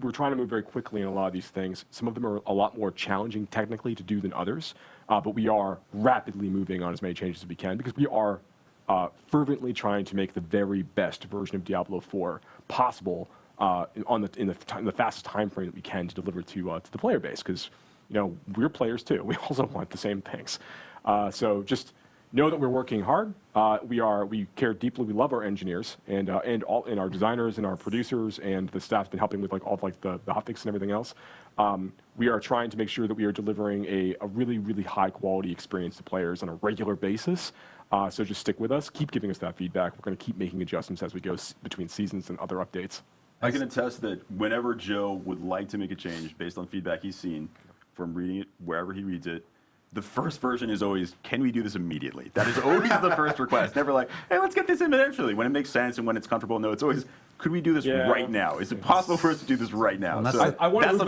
We're trying to move very quickly in a lot of these things. Some of them are a lot more challenging technically to do than others, but we are rapidly moving on as many changes as we can because we are fervently trying to make the very best version of Diablo 4 possible in the fastest time frame that we can to deliver to the player base because we're players too. We also want the same things. So just know that we're working hard. We care deeply. We love our engineers and our designers and our producers and the staff have been helping with all of the hotfix and everything else. We are trying to make sure that we are delivering a really, really high quality experience to players on a regular basis. So just stick with us. Keep giving us that feedback. We're going to keep making adjustments as we go between seasons and other updates. I can attest that whenever Joe would like to make a change based on feedback he's seen from reading it wherever he reads it, the first version is always, can we do this immediately? That is always the first request. Never like, hey, let's get this in eventually. When it makes sense and when it's comfortable. No, it's always, could we do this right now? Is it possible for us to do this right now? So I want to move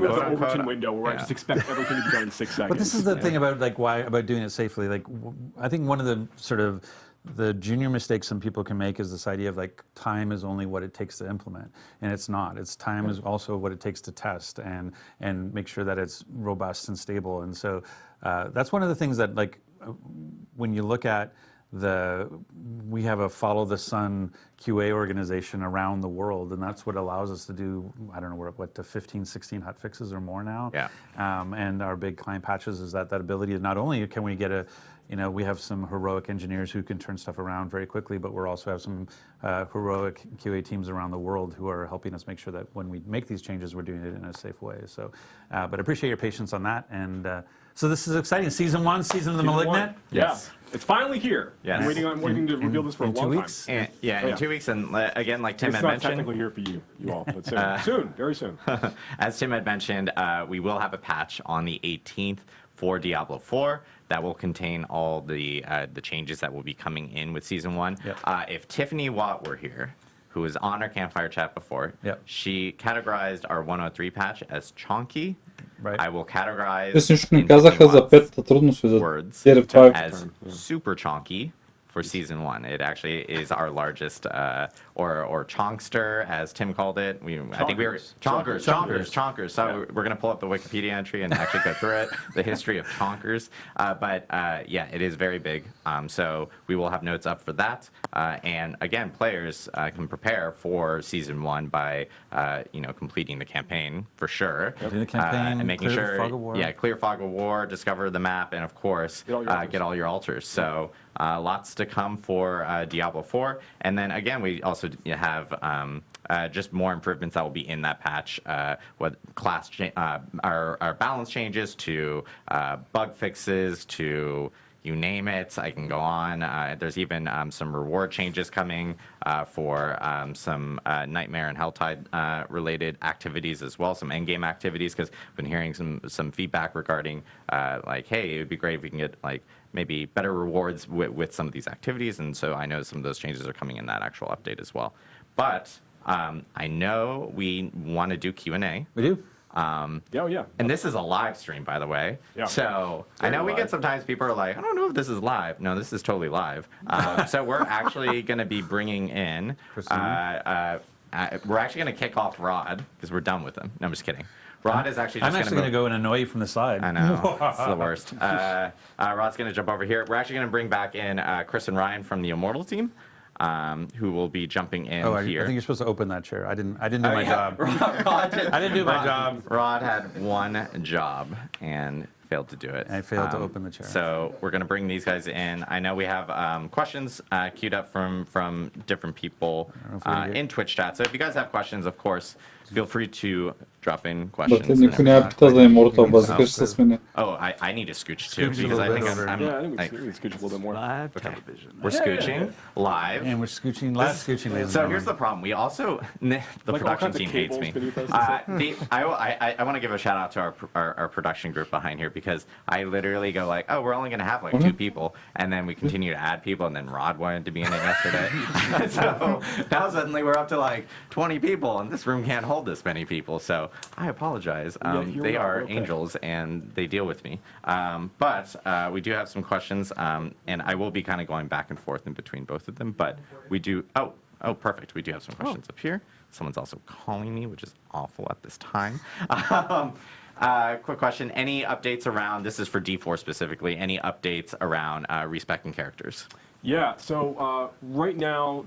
the Overton window where I just expect everything to be done in 6 seconds. But this is the thing about about doing it safely. Like, I think one of the sort of the junior mistake some people can make is this idea of like time is only what it takes to implement, and it's not. It's time is also what it takes to test and make sure that it's robust and stable. And so that's one of the things that, like, when you look at we have a follow the sun QA organization around the world, and that's what allows us to do, I don't know, we're up to 15, 16 hot fixes or more now. And our big client patches is that ability of not only can we get we have some heroic engineers who can turn stuff around very quickly, but we also have some heroic QA teams around the world who are helping us make sure that when we make these changes, we're doing it in a safe way. So, but I appreciate your patience on that. And so this is exciting. Season 1, Season of the Malignant. Yes. It's finally here. Yes. I'm waiting to reveal this for a long 2 weeks? time. In 2 weeks. And again, like Tim had mentioned. It's not technically here for you all, but soon, very soon. As Tim had mentioned, we will have a patch on the 18th for Diablo 4 that will contain all the changes that will be coming in with Season 1. If Tiffany Watt were here, who was on our campfire chat before, she categorized our 103 patch as chonky. I will categorize words as super chonky for Season 1. It actually is our largest, or chonkster, as Tim called it. I think we were chonkers. So we're going to pull up the Wikipedia entry and actually go through it, the history of chonkers. But yeah, it is very big. So we will have notes up for that. And again, players can prepare for Season 1 by, completing the campaign for sure. And making sure, clear fog of war, discover the map, and of course, get all your altars. So lots to to come for Diablo 4. And then again, we also have just more improvements that will be in that patch. What class our balance changes to bug fixes to you name it. I can go on. There's even some reward changes coming for some Nightmare and Helltide related activities as well, some endgame activities, because I've been hearing some feedback regarding like, hey, it would be great if we can get like maybe better rewards with some of these activities, and so I know some of those changes are coming in that actual update as well. But I know we want to do Q&A. We do. Yeah. And this is a live stream, by the way. Yeah. So I know we get sometimes people are like, I don't know if this is live. No, this is totally live. So we're actually going to be bringing in, we're actually going to kick off Rod because we're done with him. No, I'm just kidding. Rod is actually just I'm actually going to go and annoy you from the side. I know. It's the worst. Rod's going to jump over here. We're actually going to bring back in Chris and Ryan from the Immortal team. Who will be jumping in here. I think you're supposed to open that chair. I didn't do my job. Rod I didn't do my job. Rod had one job and failed to do it. I failed to open the chair. So we're going to bring these guys in. I know we have questions queued up from different people in Twitch chat. So if you guys have questions, of course, feel free to drop in questions. Никой няма пита за Immortal, базикаш с мене. Oh, I need to scooch too because I think I'm yeah, I think we scooch a little bit more. Live television. We're scooching live. And we're scooching live scooching. So here's the problem. We also the production team hates me. I want to give a shout out to our production group behind here because I literally go like, oh, we're only going to have like 2 people, and then we continue to add people, and then Rod wanted to be in it yesterday. So now suddenly we're up to like 20 people, and this room can't hold this many people. So I apologize. They are angels, and they deal with me. But we do have some questions, and I will be kind of going back and forth in between both of them. But we do. Oh, perfect. We do have some questions up here. Someone's also calling me, which is awful at this time. Quick question. Any updates around, this is for D4 specifically, any updates around respecting characters? Yeah, so right now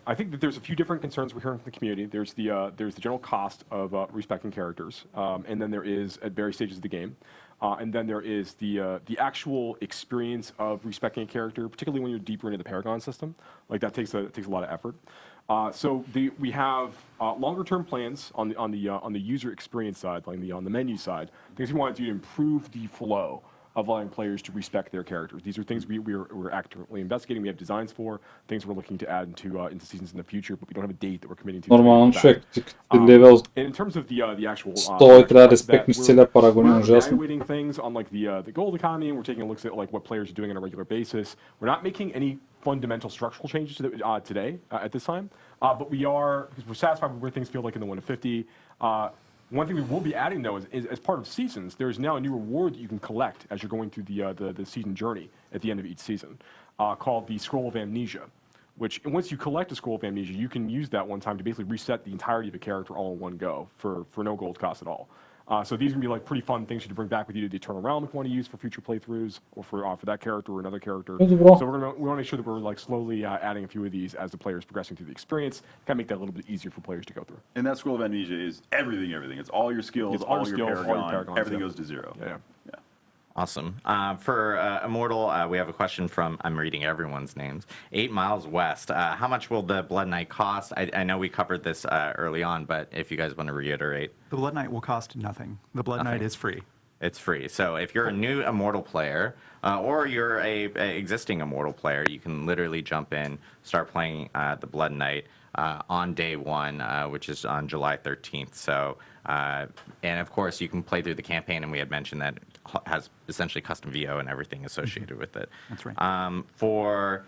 I think that there's a few different concerns we're hearing from the community. There's the general cost of respecting characters, and then there is at various stages of the game. And then there is the actual experience of respecting a character, particularly when you're deeper into the Paragon system. Like that takes a lot of effort. So we have longer-term plans on the user experience side, like on the menu side. Things we want to do to improve the flow of allowing players to respect their characters. These are things we're actively investigating. We have designs for things we're looking to add into seasons in the future, but we don't have a date that we're committing to. Нормално, човек, ти левел in terms of the actual 100 трябва да респектнеш целия парагон, we're ужасно. evaluating things on like the gold economy, and we're taking a look at like what players are doing on a regular basis. We're not making any fundamental structural changes to today at this time, but we are, because we're satisfied with where things feel like in the 1 to 50. One thing we will be adding, though, is as part of seasons, there's now a new reward that you can collect as you're going through the season journey at the end of each season, called the Scroll of Amnesia, which once you collect a Scroll of Amnesia, you can use that one time to basically reset the entirety of a character all in one go for no gold cost at all. So these are going to be like pretty fun things to bring back with you to the Eternal Realm if you want to use for future playthroughs or for that character or another character. So we want to make sure that we're like slowly adding a few of these as the player's progressing through the experience. Kind of make that a little bit easier for players to go through. And that Scroll of Amnesia is everything. It's all your skills, all your Paragon, everything goes to 0. Yeah. Awesome. For Immortal, we have a question from, I'm reading everyone's names, 8 Miles West. How much will the Blood Knight cost? I know we covered this early on, but if you guys want to reiterate. The Blood Knight will cost nothing. The Blood Knight is free. It's free. So if you're a new Immortal player, or you're a existing Immortal player, you can literally jump in, start playing the Blood Knight on day 1, which is on July 13th. So, and of course, you can play through the campaign, and we had mentioned that it has essentially custom VO and everything associated with it. That's right. For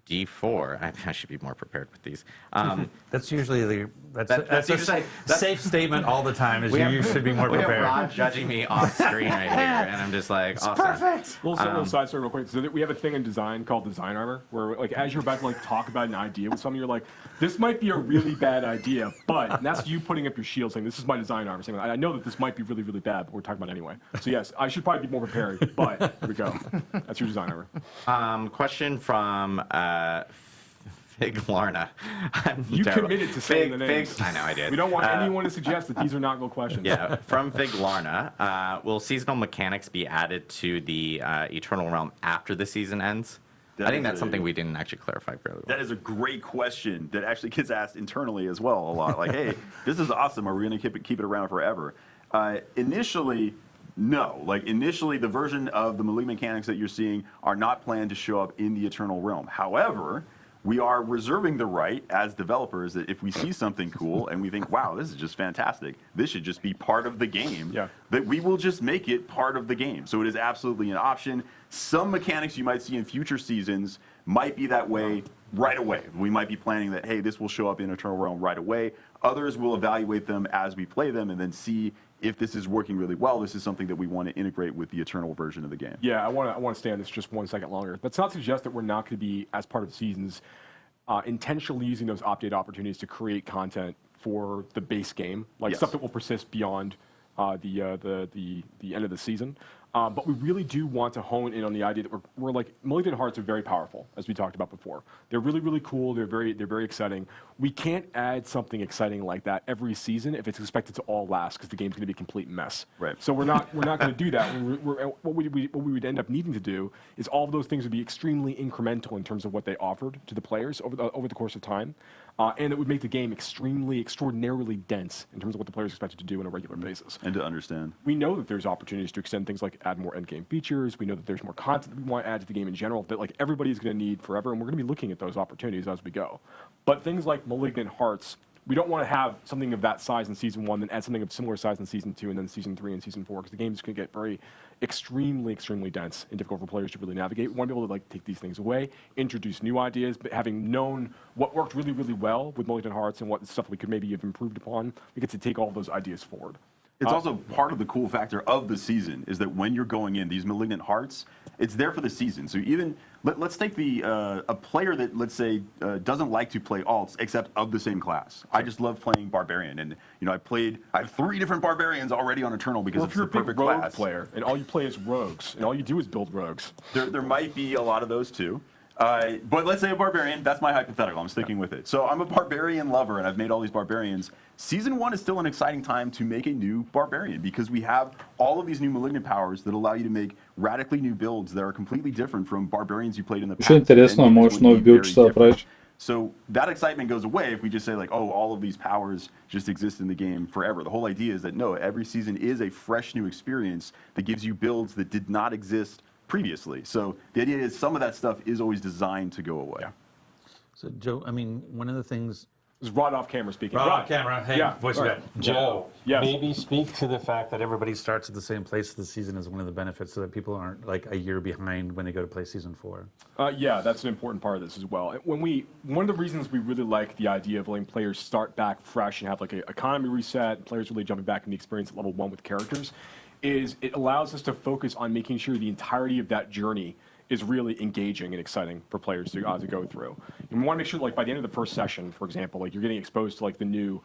D4, I should be more prepared with these. That's usually that's a safe statement all the time. Is you should be more prepared. We have Rod judging me off screen right here, and I'm just like, it's awesome. Perfect. Little side story real quick. So we have a thing in design called design armor, where like as you're about to like talk about an idea with someone, you're like, this might be a really bad idea, but and that's you putting up your shield saying, this is my design armor. Saying, I know that this might be really, really bad, but we're talking about it anyway. So yes, I should probably be more prepared, but here we go. That's your design armor. Question from Fig Larna. You committed to saying the names. I know I did. We don't want anyone to suggest that these are not real questions. Yeah, from Fig Larna. Will seasonal mechanics be added to the Eternal Realm after the season ends? I think that's something we didn't actually clarify fairly well. That is a great question that actually gets asked internally as well a lot. Like, hey, this is awesome. Are we going to keep it around forever? Initially, no. Like, initially, the version of the Malignant mechanics that you're seeing are not planned to show up in the Eternal Realm. However, we are reserving the right as developers that if we see something cool and we think, wow, this is just fantastic, this should just be part of the game, that we will just make it part of the game. So it is absolutely an option. Some mechanics you might see in future seasons might be that way right away. We might be planning that, hey, this will show up in Eternal Realm right away. Others will evaluate them as we play them and then see if this is working really well. This is something that we want to integrate with the Eternal version of the game. Yeah, I want to stay on this just 1 second longer. That's not to suggest that we're not going to be, as part of the seasons, intentionally using those update opportunities to create content for the base game, like stuff that will persist beyond the end of the season. But we really do want to hone in on the idea that we're like, Malignant Hearts are very powerful, as we talked about before. They're really, really cool. They're very exciting. We can't add something exciting like that every season if it's expected to all last, because the game's going to be a complete mess. Right. So we're not going to do that. What we would end up needing to do is all of those things would be extremely incremental in terms of what they offered to the players over the course of time. And it would make the game extraordinarily dense in terms of what the players expected to do on a regular basis. And to understand. We know that there's opportunities to extend things like add more endgame features. We know that there's more content that we want to add to the game in general that like everybody's going to need forever, and we're going to be looking at those opportunities as we go. But things like Malignant Hearts, we don't want to have something of that size in Season 1, then add something of similar size in Season 2, and then Season 3 and Season 4, because the game's going to get extremely dense and difficult for players to really navigate. We want to be able to like take these things away, introduce new ideas, but having known what worked really, really well with Malignant Hearts and what stuff we could maybe have improved upon, we get to take all of those ideas forward. It's also part of the cool factor of the season is that when you're going in, these Malignant Hearts, it's there for the season. So even, let's take a player that, let's say, doesn't like to play alts except of the same class. I just love playing Barbarian. And, you know, I have 3 different Barbarians already on Eternal because it's the perfect class. If you're a big rogue player and all you play is rogues and all you do is build rogues. There might be a lot of those too. But let's say a Barbarian, that's my hypothetical, I'm sticking with it. So I'm a Barbarian lover and I've made all these Barbarians. Season 1 is still an exciting time to make a new Barbarian because we have all of these new Malignant powers that allow you to make radically new builds that are completely different from Barbarians you played in the past. Интересно, можешь новый билд что направить. So that excitement goes away if we just say like, oh, all of these powers just exist in the game forever. The whole idea is that no, every season is a fresh new experience that gives you builds that did not exist previously. So the idea is some of that stuff is always designed to go away. Yeah. So Joe, I mean, one of the things. This is Rod off camera speaking. Rod off camera. Hey, voice right. Joe, yes. Maybe speak to the fact that everybody starts at the same place of the season is one of the benefits, so that people aren't like a year behind when they go to play Season 4. Yeah, that's an important part of this as well. One of the reasons we really like the idea of letting players start back fresh and have like an economy reset, players really jumping back in the experience at level 1 with characters, is it allows us to focus on making sure the entirety of that journey is really engaging and exciting for players to go through. And we want to make sure, like by the end of the first session, for example, like you're getting exposed to like the new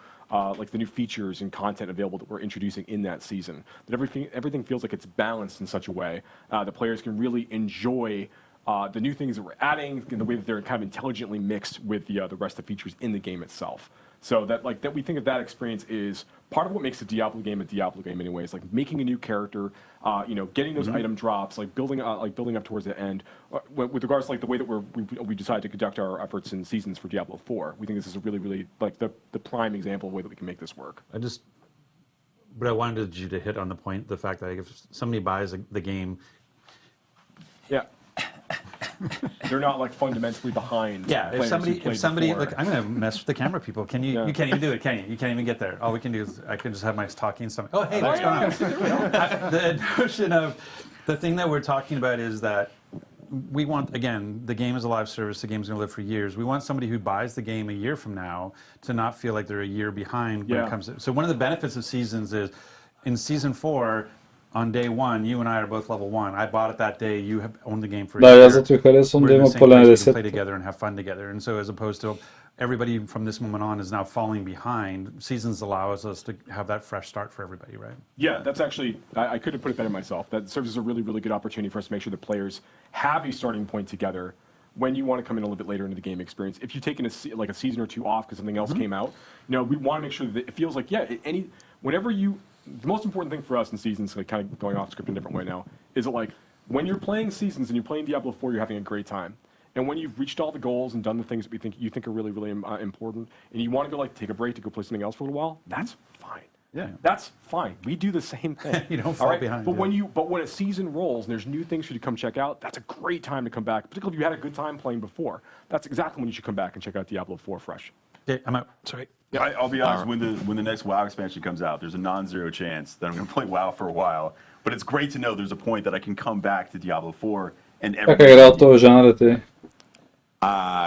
features and content available that we're introducing in that season. That everything feels like it's balanced in such a way that players can really enjoy the new things that we're adding in the way that they're kind of intelligently mixed with the rest of the features in the game itself. So that we think that experience is part of what makes a Diablo game anyways, like making a new character, getting those item drops, like building up towards the end. With regards to like the way that we decided to conduct our efforts in seasons for Diablo 4, we think this is a really, really like the prime example of the way that we can make this work. But I wanted you to hit on the point, the fact that if somebody buys the game. Yeah. They're not like fundamentally behind. Yeah, if somebody, look, I'm gonna mess with the camera people. Can you? Yeah. You can't even do it, can you? You can't even get there. All we can do is I can just have my talking and stuff. Oh, hey, what's going on? The notion of the thing that we're talking about is that we want, again, the game is a live service. The game's gonna live for years. We want somebody who buys the game a year from now to not feel like they're a year behind when it comes to. So one of the benefits of seasons is, in Season 4. On day 1, you and I are both level 1. I bought it that day. You have owned the game for a year. Я zato харесвам да има пълен We ресет. play together and have fun together. And so as opposed to everybody from this moment on is now falling behind, seasons allows us to have that fresh start for everybody, right? Yeah, that's actually, I could have put it better myself. That serves as a really, really good opportunity for us to make sure that players have a starting point together when you want to come in a little bit later into the game experience. If you've taken a season or 2 off because something else came out, we want to make sure that it feels like, the most important thing for us in seasons, like kind of going off script in a different way now, is that like when you're playing seasons and you're playing Diablo 4, you're having a great time. And when you've reached all the goals and done the things that you think are really, really important, and you want to go like take a break to go play something else for a little while, that's fine. Yeah. That's fine. We do the same thing. You don't fall behind. But when a season rolls and there's new things for you to come check out, that's a great time to come back. Particularly if you had a good time playing before. That's exactly when you should come back and check out Diablo 4 fresh. Okay, I'm out. Sorry. Yeah, I'll be honest. When the next WoW expansion comes out, there's a non-zero chance that I'm going to play WoW for a while. But it's great to know there's a point that I can come back to Diablo 4 and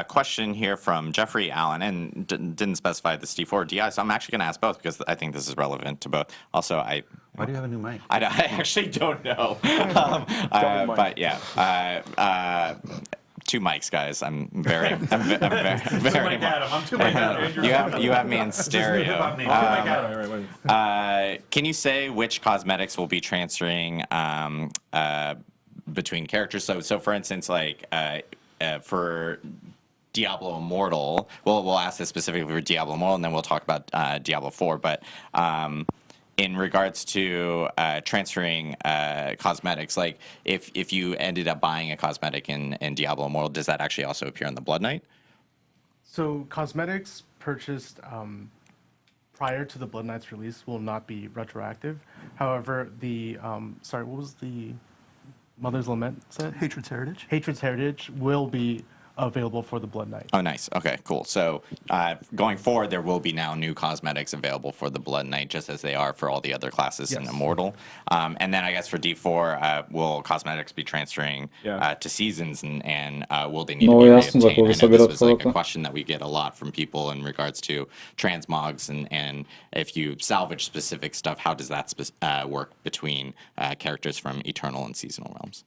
question here from Jeffrey Allen, and didn't specify the D4 or DI, so I'm actually going to ask both because I think this is relevant to both. Also, Why do you have a new mic? I actually don't know. But yeah. 2 mics, guys. I'm very. I'm very. I'm too like Adam. You have me in stereo. Can you say which cosmetics will be transferring between characters? So for instance, like for Diablo Immortal, we'll ask this specifically for Diablo Immortal, and then we'll talk about Diablo 4. But in regards to transferring cosmetics, like if you ended up buying a cosmetic in Diablo Immortal, does that actually also appear on the Blood Knight? So cosmetics purchased prior to the Blood Knight's release will not be retroactive. However, the sorry, what was the Mother's Lament set? Hatred's Heritage. Hatred's Heritage will be available for the Blood Knight. Oh, nice. Okay, cool. So going forward, there will be now new cosmetics available for the Blood Knight, just as they are for all the other classes in Immortal. And then I guess for D4, will cosmetics be transferring to seasons, and will they need to be reobtained? I know this was like a question that we get a lot from people in regards to transmogs, and if you salvage specific stuff, how does that work between characters from Eternal and Seasonal realms?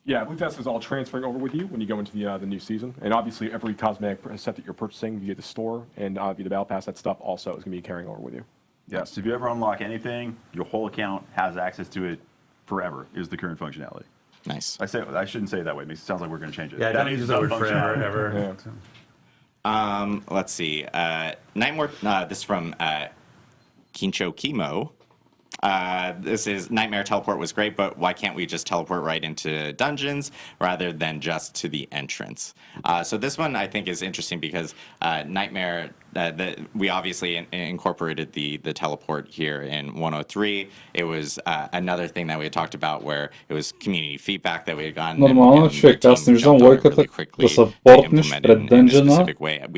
Yeah, I believe that's all transferring over with you when you go into the new season. And obviously, every cosmetic set that you're purchasing via the store and via the Battle Pass, that stuff also is going to be carrying over with you. Yes, so if you ever unlock anything, your whole account has access to it forever, is the current functionality. Nice. I shouldn't say it that way. It sounds like we're going to change it. Yeah, that don't use the word forever, ever. Yeah. Let's see. Nightmare, this is from Kincho Kimo. This is Nightmare teleport was great, but why can't we just teleport right into dungeons rather than just to the entrance? So this one I think is interesting because Nightmare, we obviously incorporated the teleport here in 103. It was another thing that we had talked about where it was community feedback that we had gotten. Нормално, човек, аз не виждам лойката да съпортнеш пред дънжена,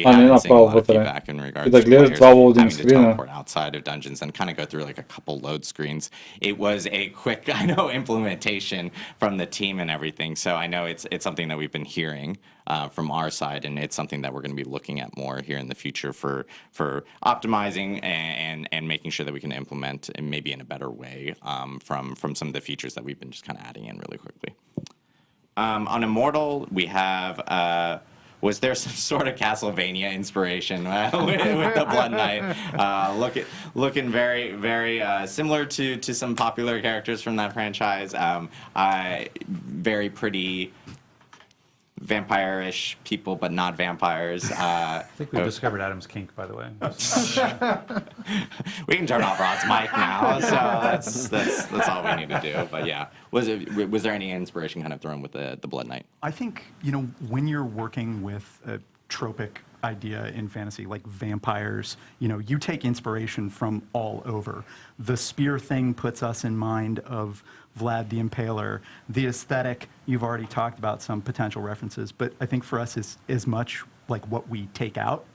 а не направо вътре. И да гледаш два лоудинг скрина. Outside of dungeons and kind of go through like a couple load screens. It was a quick, implementation from the team and everything. So I know it's something that we've been hearing from our side, and it's something that we're going to be looking at more here in the future for optimizing and making sure that we can implement maybe in a better way from some of the features that we've been just kind of adding in really quickly. On Immortal, we have. Was there some sort of Castlevania inspiration with the Blood Knight? Looking very, very similar to some popular characters from that franchise. Very pretty vampire-ish people, but not vampires. I think we discovered Adam's kink, by the way. We can turn off Rod's mic now, so that's all we need to do. But yeah, was there any inspiration kind of thrown with the Blood Knight? I think, when you're working with a tropic idea in fantasy like vampires, you take inspiration from all over. The spear thing puts us in mind of Vlad the Impaler. The aesthetic, you've already talked about some potential references, but I think for us is as much like what we take out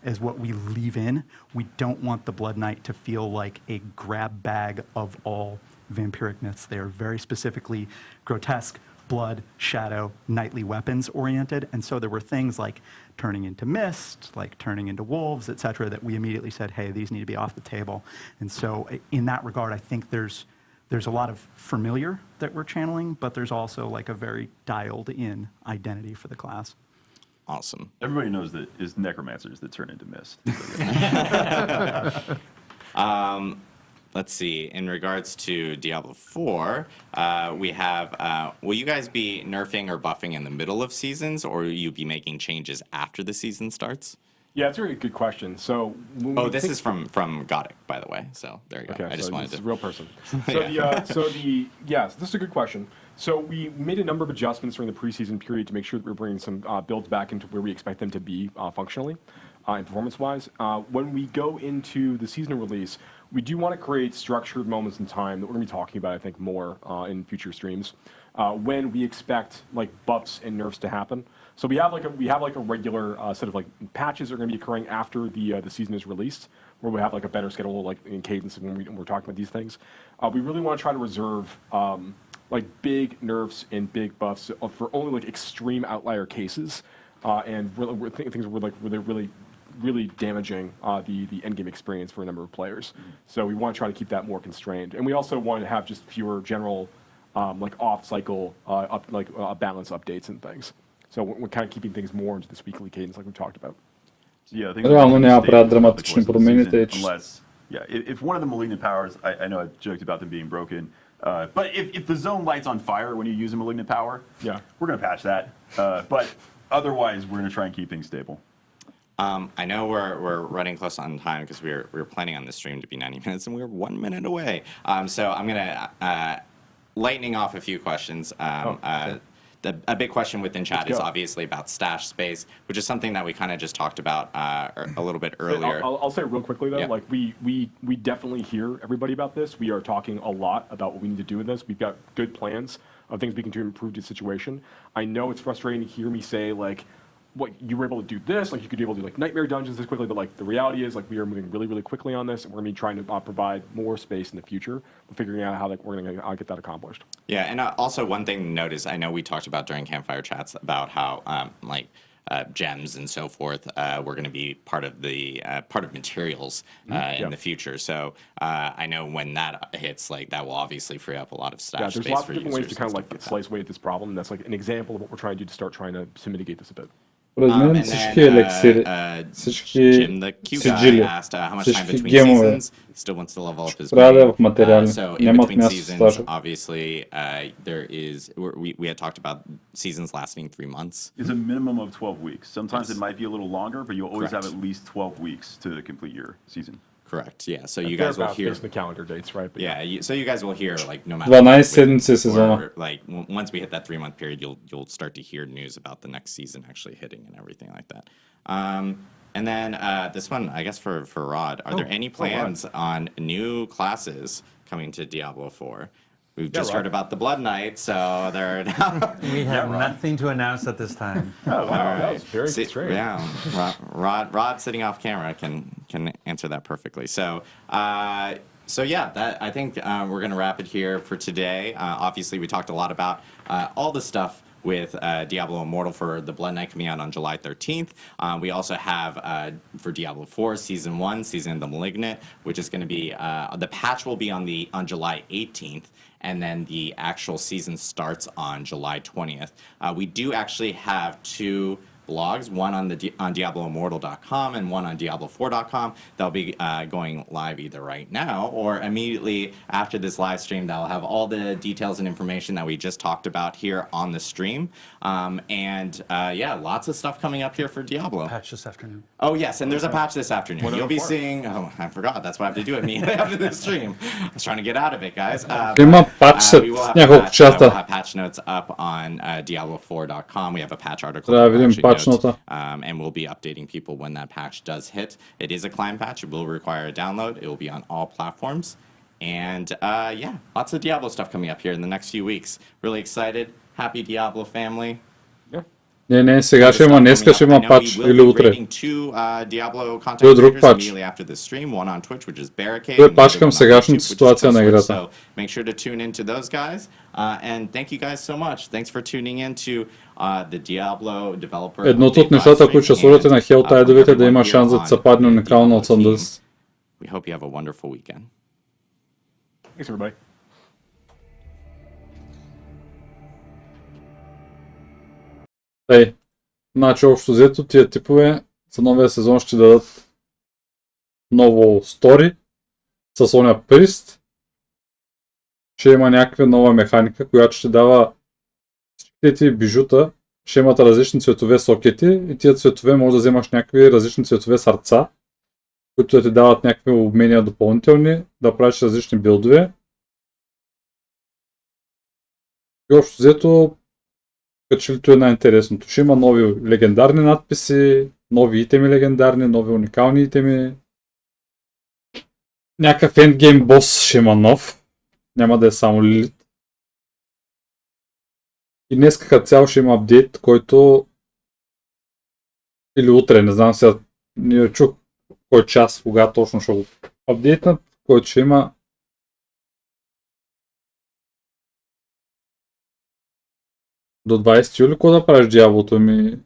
as what we leave in. We don't want the Blood Knight to feel like a grab bag of all vampiric myths. They are very specifically grotesque, blood, shadow, knightly weapons oriented. And so there were things like turning into mist, like turning into wolves, etc., that we immediately said, hey, these need to be off the table. And so in that regard, I think there's a lot of familiar that we're channeling, but there's also like a very dialed in identity for the class. Awesome. Everybody knows that it's necromancers that turn into mist. Let's see. In regards to Diablo 4, we have, will you guys be nerfing or buffing in the middle of seasons, or will you be making changes after the season starts? Yeah, it's a really good question. So, this is from Godic, by the way. So there you go. Okay, I just wanted this to. is a real person. So yes, this is a good question. So we made a number of adjustments during the preseason period to make sure that we're bringing some builds back into where we expect them to be functionally and performance-wise. When we go into the season release, we do want to create structured moments in time that we're going to be talking about, I think, more in future streams when we expect like buffs and nerfs to happen. So we have like a regular set of like patches that are going to be occurring after the season is released, where we have like a better schedule, like in cadence when we're talking about these things. We really want to try to reserve like big nerfs and big buffs for only like extreme outlier cases, and really, things where they're really damaging the end game experience for a number of players. So we want to try to keep that more constrained, and we also want to have just fewer general like off cycle balance updates and things. So we're kind of keeping things more into this weekly cadence like we talked about. Yeah, I think Реално няма правят драматични промени, тъй че. If one of the malignant powers, I know I joked about them being broken, but if the zone lights on fire when you use a malignant power, we're going to patch that. But otherwise, we're going to try and keep things stable. I know we're running close on time because we were planning on this stream to be 90 minutes and we're 1 minute away. So I'm going to lightning off a few questions. A big question within chat is obviously about stash space, which is something that we kind of just talked about a little bit earlier. I'll say real quickly though, like we definitely hear everybody about this. We are talking a lot about what we need to do with this. We've got good plans of things we can do to improve the situation. I know it's frustrating to hear me say like, what you were able to do this, like you could be able to do like nightmare dungeons this quickly, but like the reality is like we are moving really quickly on this, and we're going to be trying to provide more space in the future, but figuring out how we're going to get that accomplished. Yeah, and also one thing to note is I know we talked about during campfire chats about how gems and so forth were going to be part of materials in the future. So I know when that hits, like that will obviously free up a lot of stash space. There's lots of different ways to kind of like slice away at this problem, and that's like an example of what we're trying to do to start trying to mitigate this a bit. Jim the Q guy asked how much time between seasons. He still wants to level up his game. So in between seasons, obviously, there is. We had talked about seasons lasting 3 months. It's a minimum of 12 weeks. Sometimes it might be a little longer, but you'll always have at least 12 weeks to complete your season. Correct. Yeah. So you guys will hear the calendar dates, right? But so you guys will hear like no matter. 12 седмици сезона. Like once we hit that 3-month period, you'll start to hear news about the next season actually hitting and everything like that. And then this one, I guess for Rod, are there any plans on new classes coming to Diablo 4? We've just heard about the Blood Knight, so they're. We have nothing to announce at this time. Oh, wow, that was very strange. Yeah, Rod sitting off camera can answer that perfectly. So yeah, I think we're going to wrap it here for today. Obviously, we talked a lot about all the stuff with Diablo Immortal for the Blood Knight coming out on July 13th. We also have for Diablo 4 Season 1, Season of the Malignant, which is going to be the patch will be on July 18th. And then the actual season starts on July 20th. We do actually have 2 blogs, one on DiabloImmortal.com and one on Diablo4.com. They'll be going live either right now or immediately after this live stream. That'll have all the details and information that we just talked about here on the stream. And yeah, lots of stuff coming up here for Diablo. Patch this afternoon. Oh yes, and there's a patch this afternoon. You'll be seeing. Oh, I forgot. That's why I have to do it immediately after this stream. I was trying to get out of it, guys. We will have patch notes up on Diablo4.com. We have a patch article. And we'll be updating people when that patch does hit. It is a client patch. It will require a download. It will be on all platforms. And yeah, lots of Diablo stuff coming up here in the next few weeks. Really excited. Happy Diablo family. Не, сега ще има, днеска ще има патч или утре. Това е друг патч. Това е патч към сегашната ситуация на играта. Едното от нещата, които ще сложите на Helltide'овете, да има шанс да се падне уникално от Sandus. We hope you have a wonderful weekend. Thanks, everybody. Значи общо взето тия типове за новия сезон ще дадат ново стори с оня прист. Ще има някаква нова механика, която ще дава всичките ти бижута ще имат различни цветове сокети и тия цветове може да вземаш някакви различни цветове сърца, които да ти дават някакви обмения допълнителни, да правиш различни билдове. И общо взето, качелито е най-интересното. Ще има нови легендарни надписи, нови итеми легендарни, нови уникални итеми. Някакъв ендгейм бос ще има нов. Няма да е само Лилит. И днес като цяло ще има апдейт, който или утре, не знам сега, не чух кой час, кога точно ще го апдейтнат, който ще има до 20 юли. Какво да правиш Диаблото ми?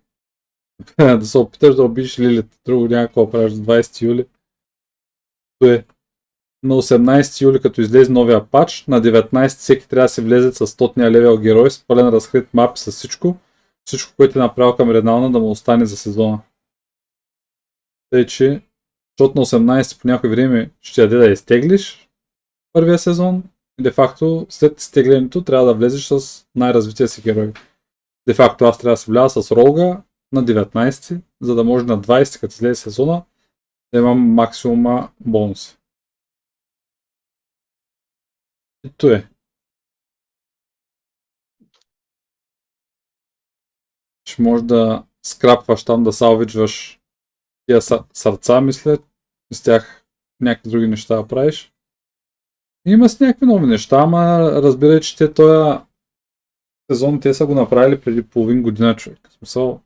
Да се опиташ да убиеш Лилит. Друго някакво правиш до 20 юли. То е на 18 юли, като излезе новия патч, на 19 всеки трябва да се влезе с 100-ния левел герой, с пълен разкрит мап с всичко. Всичко, което е направил към Ренална, да му остане за сезона. Тъй, че, защото на 18 по някое време ще яде да изтеглиш първия сезон и де-факто след изтеглянето трябва да влезеш с най-развития си герой. Де-факто аз трябва да се вляза с Ролга на 19, за да може на 20, като излезе сезона, да имам максимума бонуси. И то е. Ще може да скрапваш там, да салвиджваш тия сърца, мисля, и с тях някакви други неща да правиш. Има с някакви нови неща, ама разбирай, че те този сезон те са го направили преди половин година, човек. В смисъл,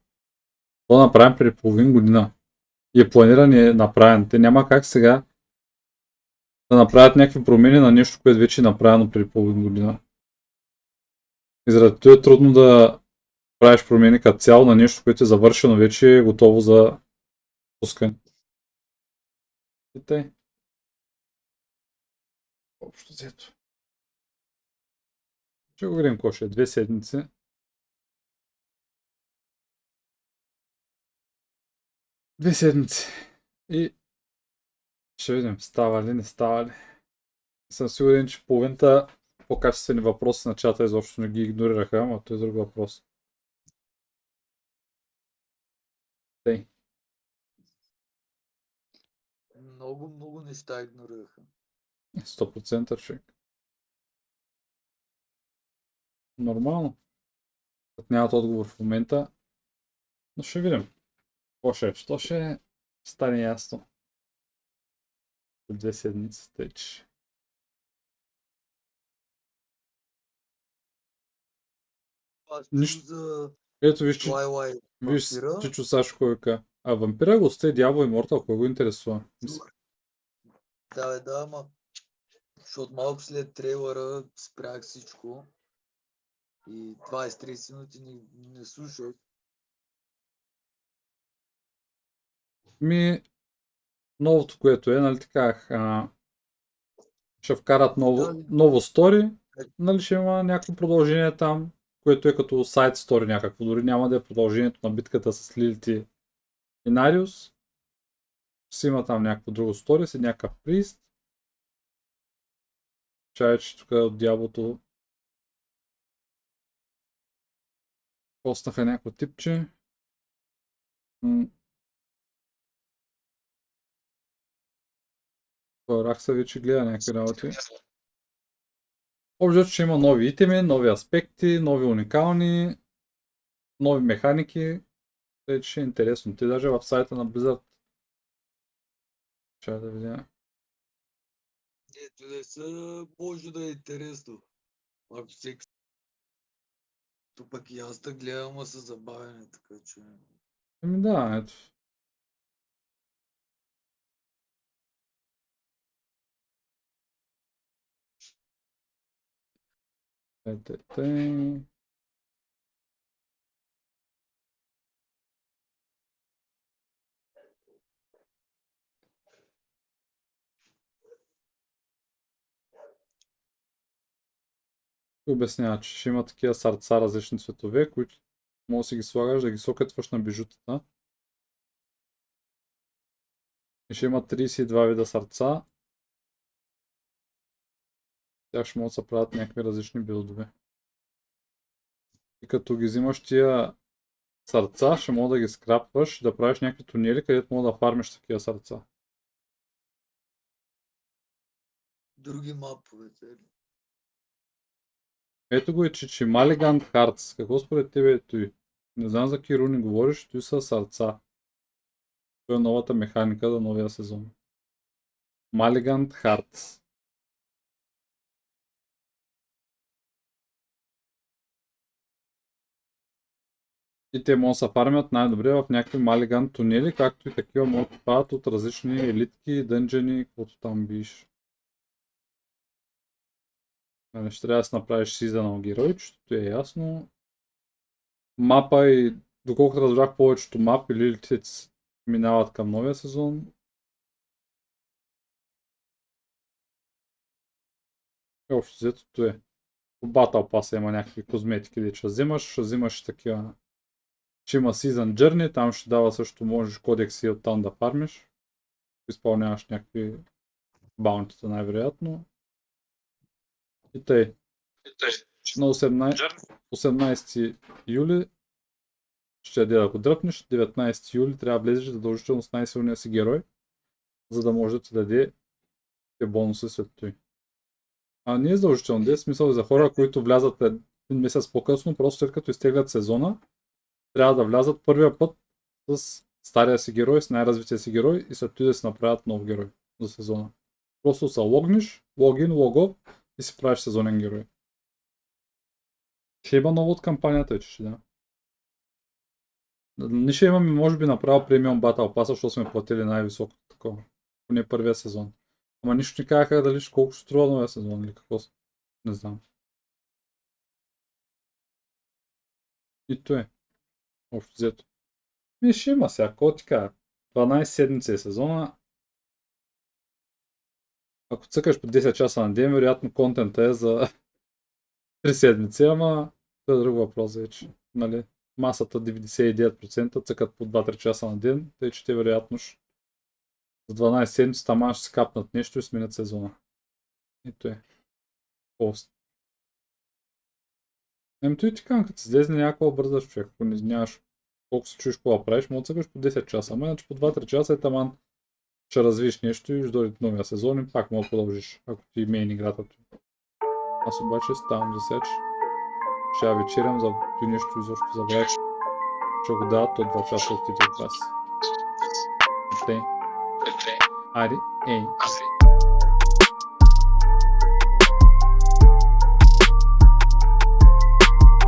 то направим преди половин година. И е планиран и е направен. Те няма как сега да направят някакви промени на нещо, което вече е направено преди половин година. И заради това е трудно да правиш промени като цяло на нещо, което е завършено вече е готово за пускане. И тъй. Общо взето. Ще го видим какво ще е. 2 седмици. Две седмици. И ще видим става ли, не става ли. Съм сигурен, че половината по-качествени въпроси на чата изобщо не ги игнорираха, ама това е друг въпрос. Тъй. Много неща игнорираха. 100% човек. Нормално. Като нямат отговор в момента. Но ще видим. Какво ще е? Що ще стане ясно? От 2 седмици тече. Нищо. Ето виж, Чичо Сашко вика. А вампира, Гостей, Диабло и Мортал, кой го интересува? Да, ама. Защото малко след трейлера спрях всичко. И 20-30 минути не слушах. Новото, което е, нали така, ще вкарат ново стори, нали ще има някакво продължение там, което е като сайт стори някакво, дори няма да е продължението на битката с Лилити и Нариус. Ще има там някакво друго стори, си някакъв прист. Чай, че тук от Диаблото постнаха някакво типче. Рахса вече гледа някакви работи. Общо, че има нови итеми, нови аспекти, нови уникални, нови механики. Тъй, че е интересно. Те даже в сайта на Blizzard. Чай да видя. Ето да са, може да е интересно. Ако всеки... То пък и аз да гледам, а са забавени, така че... Да, ето. Обяснява, че ще има такива сърца различни цветове, които може да си ги слагаш, да ги сокетваш на бижутата. И ще има 32 вида сърца. Тях ще могат да се правят някакви различни билдове. И като ги взимаш тия сърца, ще мога да ги скрапваш, да правиш някакви тунели, където мога да фармиш такива сърца. Други мапове, цели. Ето го и че Малигант Хартс. Какво според тебе е той? Не знам за какви руни говориш, той са сърца. Това е новата механика за новия сезон. Малигант Хартс. И те могат да се фармят най-добре в някакви Малигант тунели, както и такива могат да правят от различни елитки, дънджени, каквото там биш. Ще трябва да си направиш сизънал герой, защото е ясно. Мапа и доколкото разбрах повечето мапи, лилите минават към новия сезон. Общо взето е. По Battle Pass има някакви козметики, де ще взимаш такива. Ще има Season Journey, там ще дава също, можеш кодекси оттам да фармиш. Изпълняваш някакви баунтите най-вероятно. И тъй. На 18 юли ще яде да го дръпнеш, 19 юли трябва да влезеш задължително с най-силния си герой, за да може да ти даде те бонуси след той. А не е задължително, да е смисъл за хора, които влязат един месец по-късно, просто след като изтеглят сезона, трябва да влязат първия път с стария си герой, с най-развития си герой и след това да си направят нов герой за сезона. Просто се логниш, логин, логов и си правиш сезонен герой. Ще има ново от кампанията, че да. Ние ще имаме, може би, направо премиум Battle Pass, защото сме платили най-високо такова. Поне първия сезон. Ама нищо не казаха дали колко ще струва новия сезон или какво. Не знам. И то е. Общо взето. И ще има сега, какво ти кажа. 12 седмици е сезона. Ако цъкаш по 10 часа на ден, вероятно контента е за 3 седмици, ама това е друг въпрос вече. Нали? Масата 99% цъкат по 2-3 часа на ден, тъй че те вероятно за 12 седмици тама ще се капнат нещо и сменят сезона. И то е. Пост. Той ти казвам, като си излезне някаква бързаш човек, ако не нямаш колко се чуеш какво правиш, може да цъкаш по 10 часа, ама иначе по 2-3 часа е таман ще развиш нещо и ще дойде новия сезон и пак мога да продължиш, ако ти мейн играта. Аз обаче ставам за сеч. Ще я вечерям, за той нещо изобщо забравих. Ще го дават от 2 часа от тези класи. Айде, ей.